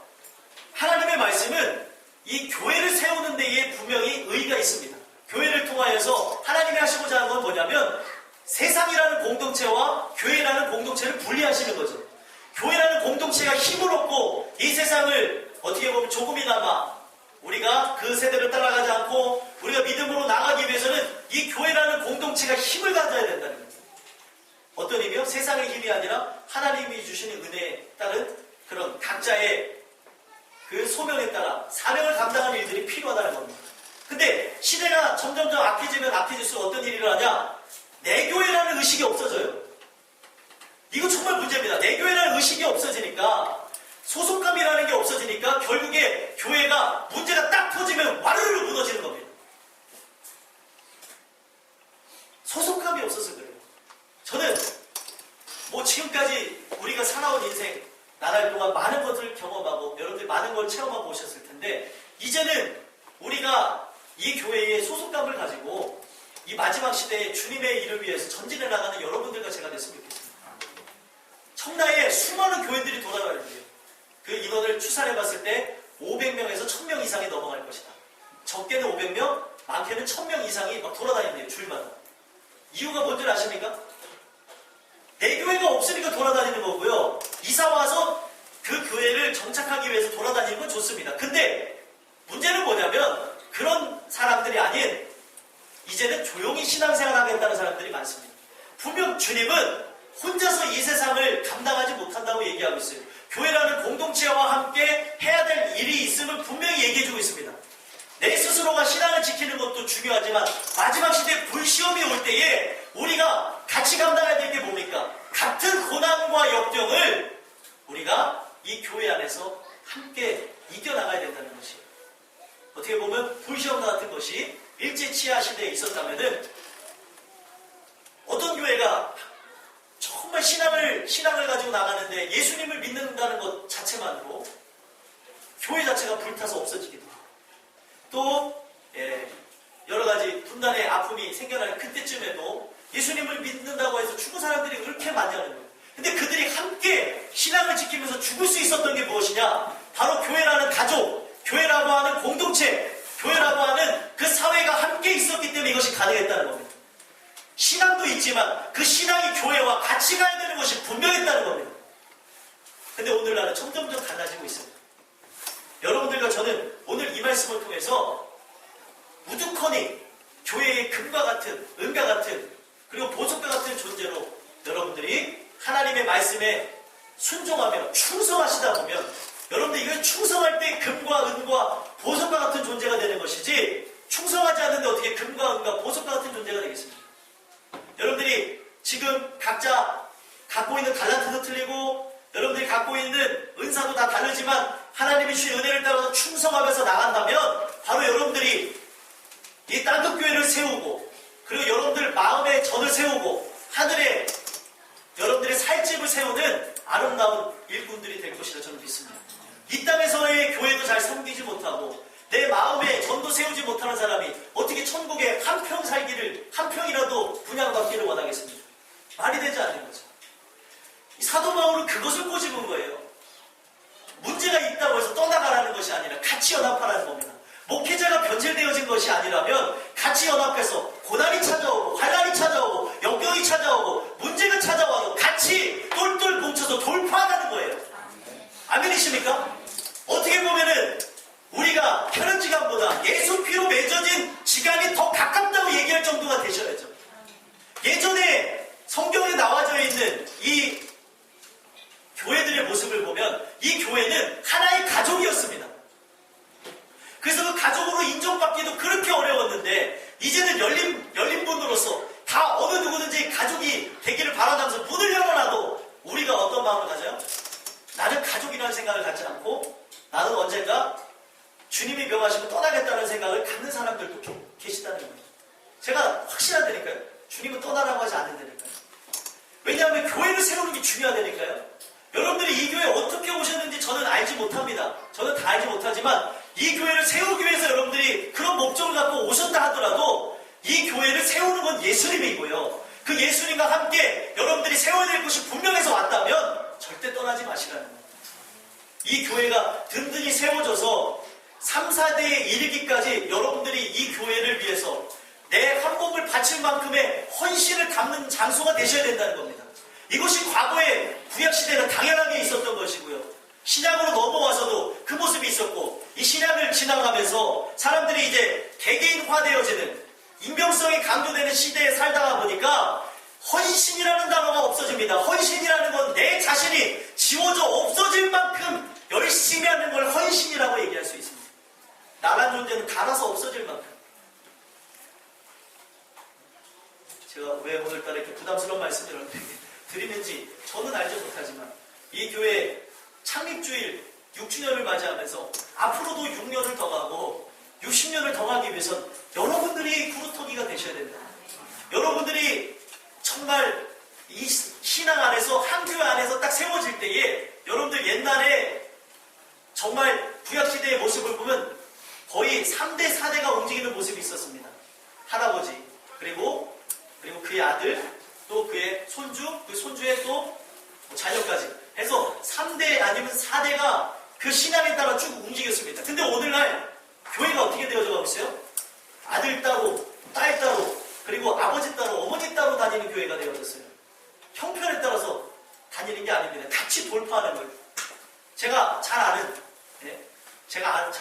하나님의 말씀은 이 교회를 세우는 데에 분명히 의의가 있습니다. 교회를 통하여서 하나님이 하시고자 하는 건 뭐냐면, 세상이라는 공동체와 교회라는 공동체를 분리하시는 거죠. 교회라는 공동체가 힘을 얻고 이 세상을 어떻게 보면 조금이나마 우리가 그 세대를 따라가지 않고 우리가 믿음으로 나가기 위해서는 이 교회라는 공동체가 힘을 가져야 된다는 거죠. 어떤 힘이요? 세상의 힘이 아니라 하나님이 주시는 은혜에 따른 그런 각자의 그 소명에 따라 사명을 감당하는 일들이 필요하다는 겁니다. 근데 시대가 점점점 악해지면 악해질수록 어떤 일이 일어나냐? 내 교회라는 의식이 없어져요. 이거 정말 문제입니다. 내 교회라는 의식이 없어지니까, 소속감이라는 게 없어지니까 결국에 교회가 문제가 딱 터지면 와르르 무너지는 겁니다. 소속감이 없어서 그래요. 저는 지금까지 우리가 살아온 인생 나날 동안 많은 것을 경험하고 여러분들이 많은 걸 체험하고 오셨을 텐데, 이제는 우리가 이 교회에 소속감을 가지고 이 마지막 시대에 주님의 일을 위해서 전진해 나가는 여러분들과 제가 됐으면 좋겠습니다. 청라에 수많은 교회들이 돌아가야 돼요. 그 인원을 추산해봤을 때 500명에서 1000명 이상이 넘어갈 것이다. 적게는 500명, 많게는 1000명 이상이 막 돌아다닌대요. 주일마다. 이유가 뭔지 아십니까? 내 교회가 없으니까 돌아다니는 거고요. 이사와서 그 교회를 정착하기 위해서 돌아다니는 건 좋습니다. 근데 문제는 뭐냐면, 그런 사람들이 아닌 이제는 조용히 신앙생활 하겠다는 사람들이 많습니다. 분명 주님은 혼자서 이 세상을 감당하지 못한다고 얘기하고 있어요. 교회라는 공동체와 함께 해야 될 일이 있음을 분명히 얘기해주고 있습니다. 내 스스로가 신앙을 지키는 것도 중요합니다. 중요하지만 마지막 시대에 불시험이 올 때에 우리가 같이 감당해야 될 게 뭡니까? 같은 고난과 역경을 우리가 이 교회 안에서 함께 이겨나가야 된다는 것이에요. 어떻게 보면 불시험과 같은 것이 일제치하 시대에 있었다면은 어떤 교회가 정말 신앙을 가지고 나가는데 예수님을 믿는다는 것 자체만으로 교회 자체가 불타서 없어지기도 하고 또 여러 가지 분단의 아픔이 생겨나는 그때쯤에도 예수님을 믿는다고 해서 죽은 사람들이 그렇게 많냐는 거예요. 근데 그들이 함께 신앙을 지키면서 죽을 수 있었던 게 무엇이냐? 바로 교회라는 가족, 교회라고 하는 공동체, 교회라고 하는 그 사회가 함께 있었기 때문에 이것이 가능했다는 겁니다. 신앙도 있지만 그 신앙이 교회와 같이 가야 되는 것이 분명했다는 겁니다. 근데 오늘날은 점점점 달라지고 있습니다. 여러분들과 저는 오늘 이 말씀을 통해서 우두커니 교회의 금과 같은, 은과 같은, 그리고 보석과 같은 존재로 여러분들이 하나님의 말씀에 순종하며 충성하시다 보면 여러분들 이걸 충성할 때 금과 은과 보석과 같은 존재가 되는 것이지 충성하지 않는데 어떻게 금과 은과 보석과 같은 존재가 되겠습니까? 여러분들이 지금 각자 갖고 있는 달란트도 틀리고 여러분들이 갖고 있는 은사도 다 다르지만 하나님이 주신 은혜를 따라서 충성하면서 나간다면 바로 여러분들이 이 땅끝교회를 세우고 그리고 여러분들 마음의 전을 세우고 하늘에 여러분들의 살집을 세우는 아름다운 일꾼들이 될 것이라 저는 믿습니다. 이 땅에서의 교회도 잘 섬기지 못하고 내 마음에 전도 세우지 못하는 사람이 어떻게 천국에 한 평 살기를 한 평이라도 분양받기를 원하겠습니까? 말이 되지 않는 거죠. 이 사도 바울은 그것을 꼬집은 거예요. 문제가 있다고 해서 떠나가라는 것이 아니라 같이 연합하라는 겁니다. 목회자가 변질되어진 것이 아니라면 같이 연합해서 고난이 찾아오고 환난이 찾아오고 역경이 찾아오고 문제가 찾아와도 같이 똘똘 뭉쳐서 돌파하는 거예요. 아멘이십니까? 어떻게 보면은 우리가 편언지간보다 예수 피로 맺어진 지간이 더 가깝다고 얘기할 정도가 되셔야죠. 예전에 성경에 나와져 있는 이 교회들의 모습을 보면 이 교회는 하나의 가족이었습니다. 그래서 그 가족으로 인정받기도 그렇게 어려웠는데 이제는 열린 분으로서 다 어느 누구든지 가족이 되기를 바라면서 문을 열어놔도 우리가 어떤 마음을 가져요? 나는 가족이라는 생각을 갖지 않고 나는 언젠가 주님이 명하시고 떠나겠다는 생각을 갖는 사람들도 계시다는 거예요. 제가 확실하다니까요. 주님은 떠나라고 하지 않는다니까요. 왜냐하면 교회를 세우는 게 중요하다니까요. 여러분들이 이 교회에 어떻게 오셨는지 저는 알지 못합니다. 저는 다 알지 못하지만 이 교회를 세우기 위해서 여러분들이 그런 목적을 갖고 오셨다 하더라도 이 교회를 세우는 건 예수님이고요. 그 예수님과 함께 여러분들이 세워야 될 곳이 분명해서 왔다면 절대 떠나지 마시라는 거예요. 이 교회가 든든히 세워져서 3, 4대에 이르기까지 여러분들이 이 교회를 위해서 내 한 몸을 바칠 만큼의 헌신을 갚는 장소가 되셔야 된다는 겁니다. 이것이 과거의 구약시대는 당연하게 있었던 것이고요. 신약으로 넘어와서도 그 모습이 있었고 이 신약을 지나가면서 사람들이 이제 개개인화되어지는 인병성이 강조되는 시대에 살다가 보니까 헌신이라는 단어가 없어집니다. 헌신이라는 건 내 자신이 지워져 없어질 만큼 열심히 하는 걸 헌신이라고 얘기할 수 있습니다. 나란 존재는 갈아서 없어질 만큼. 제가 왜 오늘따라 이렇게 부담스러운 말씀을 드리는지 저는 알지 못하지만 이 교회 창립주일 6주년을 맞이하면서 앞으로도 6년을 더 가고 60년을 더 가기 위해선 여러분들이 구루터기가 되셔야 된다. 여러분들이 정말 이 신앙 안에서 한 교회 안에서 딱 세워질 때에 여러분들 옛날에 정말 구약시대의 모습을 보면 거의 3대, 4대가 움직이는 모습이 있었습니다. 할아버지, 그리고 그의 아들, 또 그의 손주, 그 손주의 또 자녀까지 해서 3대 아니면 4대가 그 신앙에 따라 쭉 움직였습니다. 근데 오늘날 교회가 어떻게 되어져 가고 있어요? 아들 따로, 딸 따로, 그리고 아버지 따로, 어머니 따로 다니는 교회가 되어졌어요. 형편에 따라서 다니는 게 아닙니다. 같이 돌파하는 거예요. 제가 잘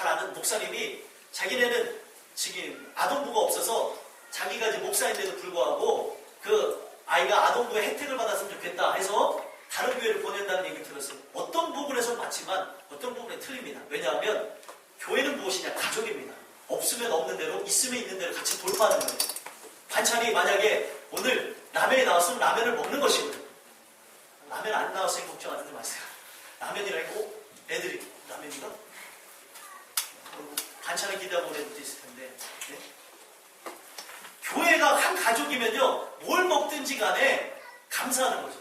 아는 목사님이 자기네는 지금 아동부가 없어서 자기가 이제 목사인데도 불구하고 그 아이가 아동부의 혜택을 받았으면 좋겠다 해서 다른 교회를 보낸다는 얘기를 들었어요. 어떤 부분에서 맞지만 어떤 부분에 틀립니다. 왜냐하면 교회는 무엇이냐? 가족입니다. 없으면 없는 대로, 있으면 있는 대로 같이 돌파하는 거예요. 반찬이 만약에 오늘 라면이 나왔으면 라면을 먹는 것이고요. 라면 안 나왔으니 걱정하지 마세요. 라면이라고 애들이 라면인가? 반찬을 기대하고 오는 애들도 있을 텐데. 네? 교회가 한 가족이면요, 뭘 먹든지 간에 감사하는 거죠.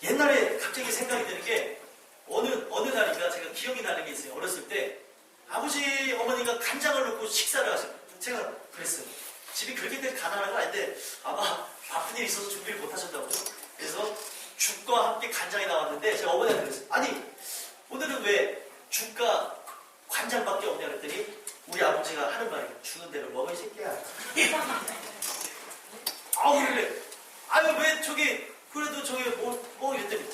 옛날에 갑자기 생각이 드는 게 어느 날인가 제가 기억이 나는 게 있어요. 어렸을 때 아버지 어머니가 간장을 넣고 식사를 하셨어요. 제가 그랬어요. 집이 그렇게 가난한 건 아닌데 아마 바쁜 일이 있어서 준비를 못 하셨다고. 그래서 죽과 함께 간장이 나왔는데 제가 어머니한테 그랬어요. 아니 오늘은 왜 죽과 간장밖에 없냐 그랬더니 우리 아버지가 하는 말이 주는 대로 먹어 이 새끼야. 아우 그래. 아유 왜 저기 그래도 저기 뭐 이랬더니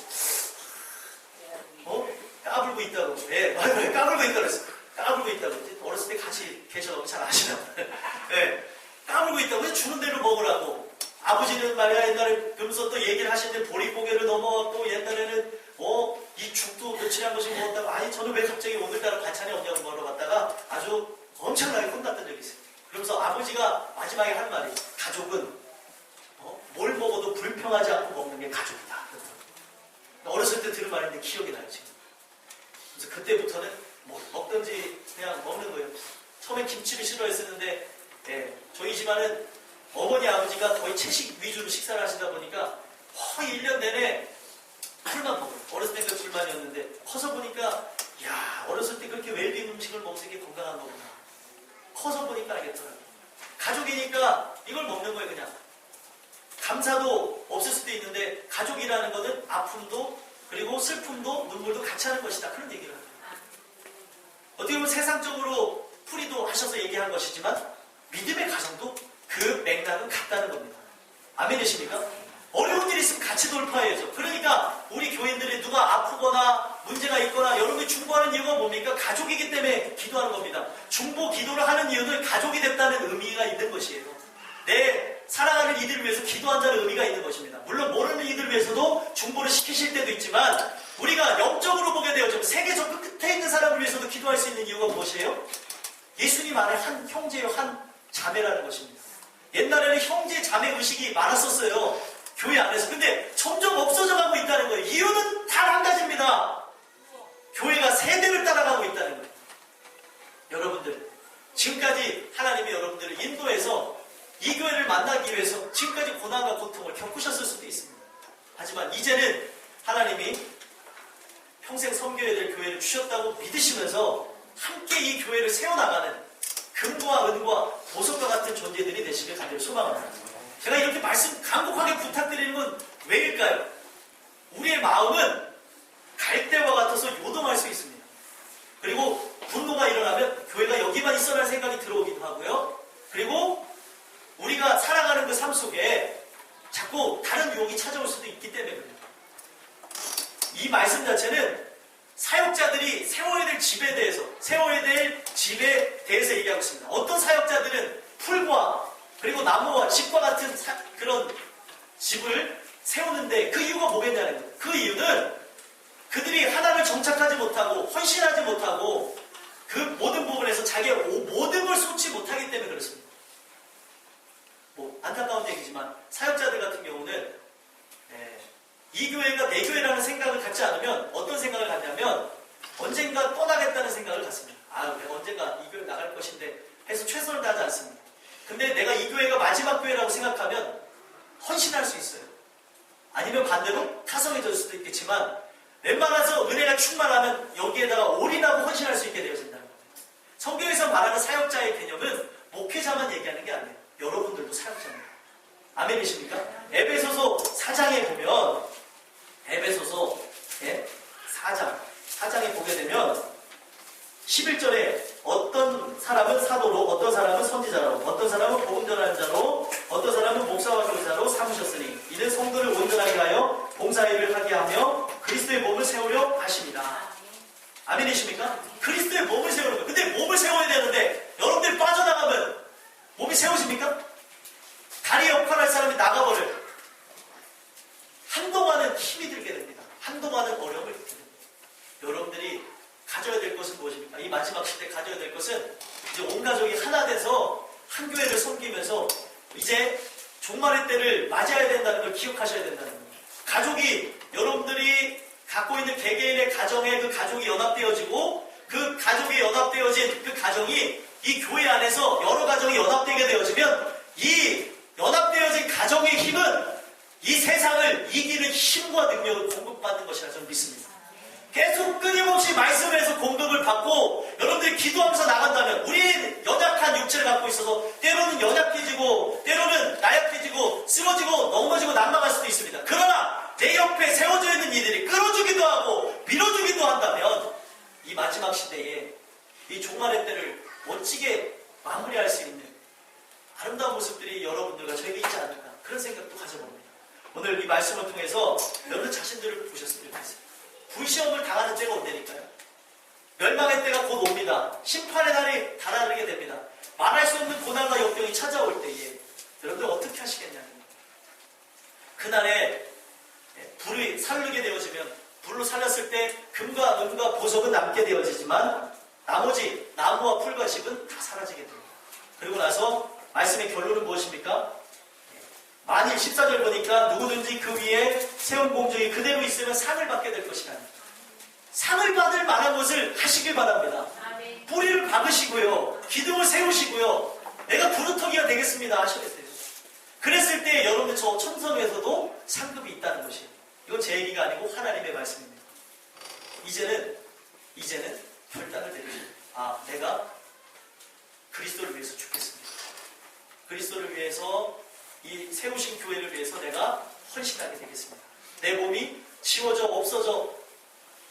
까불고 있다고. 네, 맞아요. 까불고 있다고 그랬어. 까불고 있다고. 어렸을 때 같이 계셔서 잘 아시나 봐요. 네, 까불고 있다고. 왜 주는 대로 먹으라고. 아버지는 말이야 옛날에 그러면서 또 얘기를 하시는데 보릿고개를 넘어왔고 옛날에는 이 죽도 며칠에 한 번씩 먹었다고. 아니 저는 왜 갑자기 오늘따라 반찬이 없냐고 물어봤다가 아주 엄청나게 혼났던 적이 있어요. 그러면서 아버지가 마지막에 한 말이 가족은 뭘 먹어도 불평하지 않고 먹는 게 가족이다. 어렸을 때 들은 말인데 기억이 나요 지금. 그래서 그때부터는 먹든지 그냥 먹는 거예요. 처음엔 김치를 싫어했었는데 저희 집안은 어머니 아버지가 거의 채식 위주로 식사를 하시다 보니까 거의 1년 내내 풀만 먹어요. 어렸을 때는 불만이었는데 커서 보니까 야 어렸을 때 그렇게 웰빙 음식을 먹는 게 건강한 거구나. 커서 보니까 알겠더라고요. 가족이니까 이걸 먹는 거예요 그냥. 감사도 없을 수도 있는데 가족이라는 것은 아픔도 그리고 슬픔도 눈물도 같이 하는 것이다. 그런 얘기를 합니다. 어떻게 보면 세상적으로 풀이도 하셔서 얘기한 것이지만 믿음의 가정도 그 맥락은 같다는 겁니다. 아멘이십니까? 어려운 일이 있으면 같이 돌파해야죠. 그러니까 우리 교인들이 누가 아프거나 문제가 있거나 여러분이 중보하는 이유가 뭡니까? 가족이기 때문에 기도하는 겁니다. 중보 기도를 하는 이유는 가족이 됐다는 의미가 있는 것이에요. 내 사랑하는 이들을 위해서 기도한다는 의미가 있는 것입니다. 물론 모르는 이들을 위해서도 중보를 시키실 때도 있지만 우리가 영적으로 보게 되어져 세계 저 끝에 있는 사람을 위해서도 기도할 수 있는 이유가 무엇이에요? 예수님 안에 한 형제요 한 자매라는 것입니다. 옛날에는 형제 자매 의식이 많았었어요. 교회 안에서. 근데 점점 없어져 가고 있다는 거예요. 이유는 단 한 가지입니다. 교회가 세대를 따라가고 있다는 거예요. 여러분들 지금까지 하나님이 여러분들을 인도해서 이 교회를 만나기 위해서 지금까지 고난과 고통을 겪으셨을 수도 있습니다. 하지만 이제는 하나님이 평생 섬겨야 될 교회를 주셨다고 믿으시면서 함께 이 교회를 세워나가는 금과 은과 보석과 같은 존재들이 되시길 간절히 소망합니다. 제가 이렇게 말씀 간곡하게 부탁드리는 건 왜일까요? 우리의 마음은 갈대와 같아서 요동할 수 있습니다. 그리고 분노가 일어나면 교회가 여기만 있어라는 생각이 들어오기도 하고요. 그리고 우리가 살아가는 그 삶 속에 자꾸 다른 유혹이 찾아올 수도 있기 때문에 그래요. 이 말씀 자체는 사역자들이 세워야 될 집에 대해서 얘기하고 있습니다. 어떤 사역자들은 풀과 그리고 나무와 집과 같은 그런 집을 세우는데 그 이유가 뭐겠냐는 거예요. 그 이유는 그들이 하나를 정착하지 못하고 헌신하지 못하고 그 모든 부분에서 자기의 모든 걸 쏟지 못하기 때문에 그렇습니다. 안타까운 얘기지만 사역자들 같은 경우는 이 교회가 내 교회라는 생각을 갖지 않으면 어떤 생각을 갖냐면 언젠가 떠나겠다는 생각을 갖습니다. 내가 언젠가 이 교회 나갈 것인데 해서 최선을 다하지 않습니다. 근데 내가 이 교회가 마지막 교회라고 생각하면 헌신할 수 있어요. 아니면 반대로 타성해질 수도 있겠지만 웬만해서 은혜가 충만하면 여기에다가 올인하고 헌신할 수 있게 되어진다는 겁니다. 성경에서 말하는 사역자의 개념은 목회자만 얘기하는 게 아니에요. 여러분들도 사역자입니다. 아멘이십니까? 에베소서 4장에 보면 에베소서 4장에 보게 되면 11절에 어떤 사람은 사도로 어떤 사람은 선지자로 어떤 사람은 복음 전하는 자로 어떤 사람은 목사와 교사로 삼으셨으니 이는 성도를 온전하게 하여 봉사일을 하게 하며 그리스도의 몸을 세우려 하십니다. 아멘이십니까? 그리스도의 몸을 세우는 거예요. 근데 몸을 세워야 되는데 여러분들이 빠져나가면 몸이 세워집니까? 다리 역할을 할 사람이 나가버려요. 한동안은 힘이 들게 됩니다. 한동안은 어려움을 겪게 됩니다. 여러분들이 가져야 될 것은 무엇입니까? 이 마지막 시대 가져야 될 것은 이제 온 가족이 하나 돼서 한 교회를 섬기면서 이제 종말의 때를 맞이해야 된다는 걸 기억하셔야 된다는 거예요. 가족이 여러분들이 갖고 있는 개개인의 가정에 그 가족이 연합되어지고 그 가족이 연합되어진 그 가정이 이 교회 안에서 여러 가정이 연합되게 되어지면 이 연합되어진 가정의 힘은 이 세상을 이기는 힘과 능력을 공급받는 것이라 저는 믿습니다. 계속 끊임없이 말씀에서 공급을 받고 여러분들이 기도하면서 나간다면 우리의 연약한 육체를 갖고 있어서 때로는 연약해지고 때로는 나약해지고 쓰러지고 넘어지고 난망할 수도 있습니다. 그러나 내 옆에 세워져 있는 이들이 끌어주기도 하고 밀어주기도 한다면 이 마지막 시대에 이 종말의 때를 멋지게 마무리할 수 있는 아름다운 모습들이 여러분들과 저에게 있지 않을까 그런 생각도 가져봅니다. 오늘 이 말씀을 통해서 여러분 자신들을 보셨으면 좋겠습니다. 불시험을 당하는 때가 온다니까요. 멸망의 때가 곧 옵니다. 심판의 날이 다다르게 됩니다. 말할 수 없는 고난과 역경이 찾아올 때에 여러분들 어떻게 하시겠냐는 그날에 불이 살르게 되어지면 불로 살렸을 때 금과 은과 보석은 남게 되어지지만 나머지 나무와 풀과 집은 다 사라지게 됩니다. 그리고 나서 말씀의 결론은 무엇입니까? 만일 14절 보니까 누구든지 그 위에 세운 공중이 그대로 있으면 상을 받게 될 것이라니. 상을 받을 만한 것을 하시길 바랍니다. 뿌리를 박으시고요. 기둥을 세우시고요. 내가 부르터기가 되겠습니다 하셔야 돼요. 그랬을 때 여러분들 저 천성에서도 상급이 있다는 것이에요. 이건 제 얘기가 아니고 하나님의 말씀입니다. 이제는 결단을 내리시고 내가 그리스도를 위해서 죽겠습니다. 그리스도를 위해서 이 세우신 교회를 위해서 내가 헌신하게 되겠습니다. 내 몸이 지워져 없어져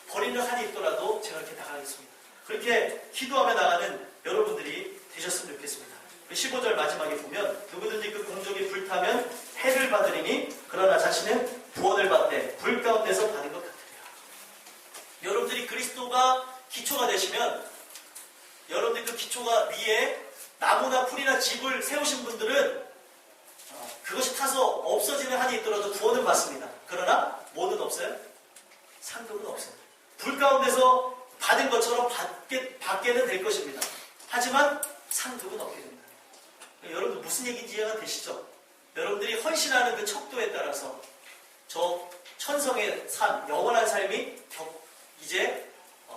버리는 한이 있더라도 제가 이렇게 나가겠습니다. 그렇게 기도하며 나가는 여러분들이 되셨으면 좋겠습니다. 15절 마지막에 보면 누구든지 그 공적이 불타면 해를 받으리니 그러나 자신은 구원을 받되 불 가운데서 받은 것 같으리라. 여러분들이 그리스도가 기초가 되시면 여러분들 그 기초가 위에 나무나 풀이나 집을 세우신 분들은 그것이 타서 없어지는 한이 있더라도 구원은 받습니다. 그러나 뭐는 없어요? 상급은 없어요. 불 가운데서 받은 것처럼 받게는 될 것입니다. 하지만 상급은 없게 됩니다. 여러분 무슨 얘기인지 이해가 되시죠? 여러분들이 헌신하는 그 척도에 따라서 저 천성의 삶, 영원한 삶이 이제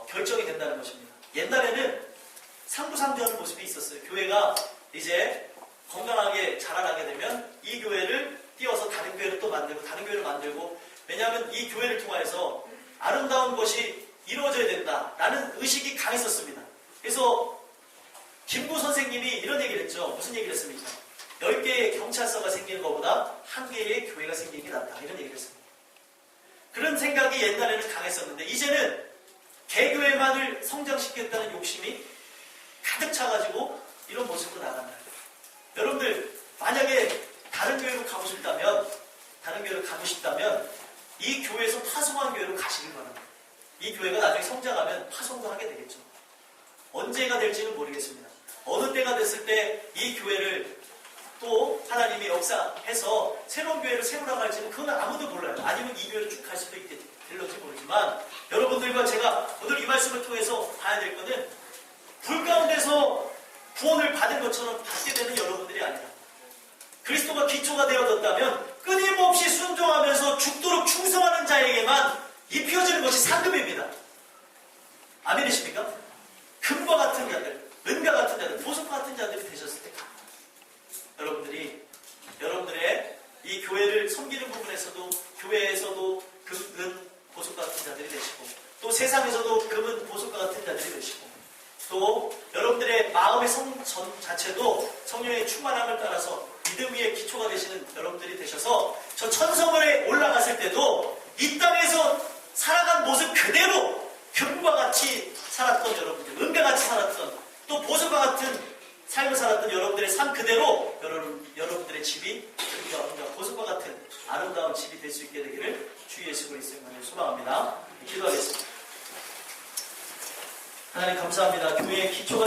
결정이 된다는 것입니다. 옛날에는 상부상조하는 모습이 있었어요. 교회가 이제 건강하게 자라나게 되면 이 교회를 띄워서 다른 교회를 또 만들고 다른 교회를 만들고 왜냐하면 이 교회를 통해서 아름다운 것이 이루어져야 된다라는 의식이 강했었습니다. 그래서 김구 선생님이 이런 얘기를 했죠. 무슨 얘기를 했습니까? 10개의 경찰서가 생기는 것보다 1개의 교회가 생기는 게 낫다. 이런 얘기를 했습니다. 그런 생각이 옛날에는 강했었는데 이제는 개교회만을 성장시키겠다는 욕심이 가득 차가지고 이런 모습으로 나간다. 여러분들 만약에 다른 교회로 가고 싶다면 이 교회에서 파송한 교회로 가시길 바랍니다. 이 교회가 나중에 성장하면 파송도 하게 되겠죠. 언제가 될지는 모르겠습니다. 어느 때가 됐을 때 이 교회를 또 하나님이 역사해서 새로운 교회를 세우라고 할지는 그건 아무도 몰라요. 아니면 이 교회를 쭉 갈 수도 있겠지. 될런지 모르지만 여러분들과 제가 오늘 이 말씀을 통해서 봐야 될 것은 불 가운데서 구원을 받은 것처럼 받게 되는 여러분들이 아니라 그리스도가 기초가 되어졌다면 끊임없이 순종하면서 죽도록 충성하는 자에게만 입혀지는 것이 상급입니다. 아멘이십니까? 금과 같은 자들, 은과 같은 자들, 보석과 같은 자들이 되셨을 때 여러분들의 이 교회를 섬기는 부분에서도 교회에서도 금, 보석과 같은 자들이 되시고 또 세상에서도 금은 보석과 같은 자들이 되시고 또 여러분들의 마음의 자체도 성령의 충만함을 따라서 믿음 위에 기초가 되시는 여러분들이 되셔서 저 천성을 올라갔을 때도 이 땅에서 살아간 모습 그대로 금과 같이 살았던 여러분들, 은과 같이 살았던 또 보석과 같은 삶을 살았던 여러분들의 삶 그대로 여러분들의 집이 금과 보석과 같은 아름다운 집이 될 수 있게 되기를 주 예수 그리스도의 소망합니다. 기도하겠습니다. 하나님 감사합니다. 교회의 기초가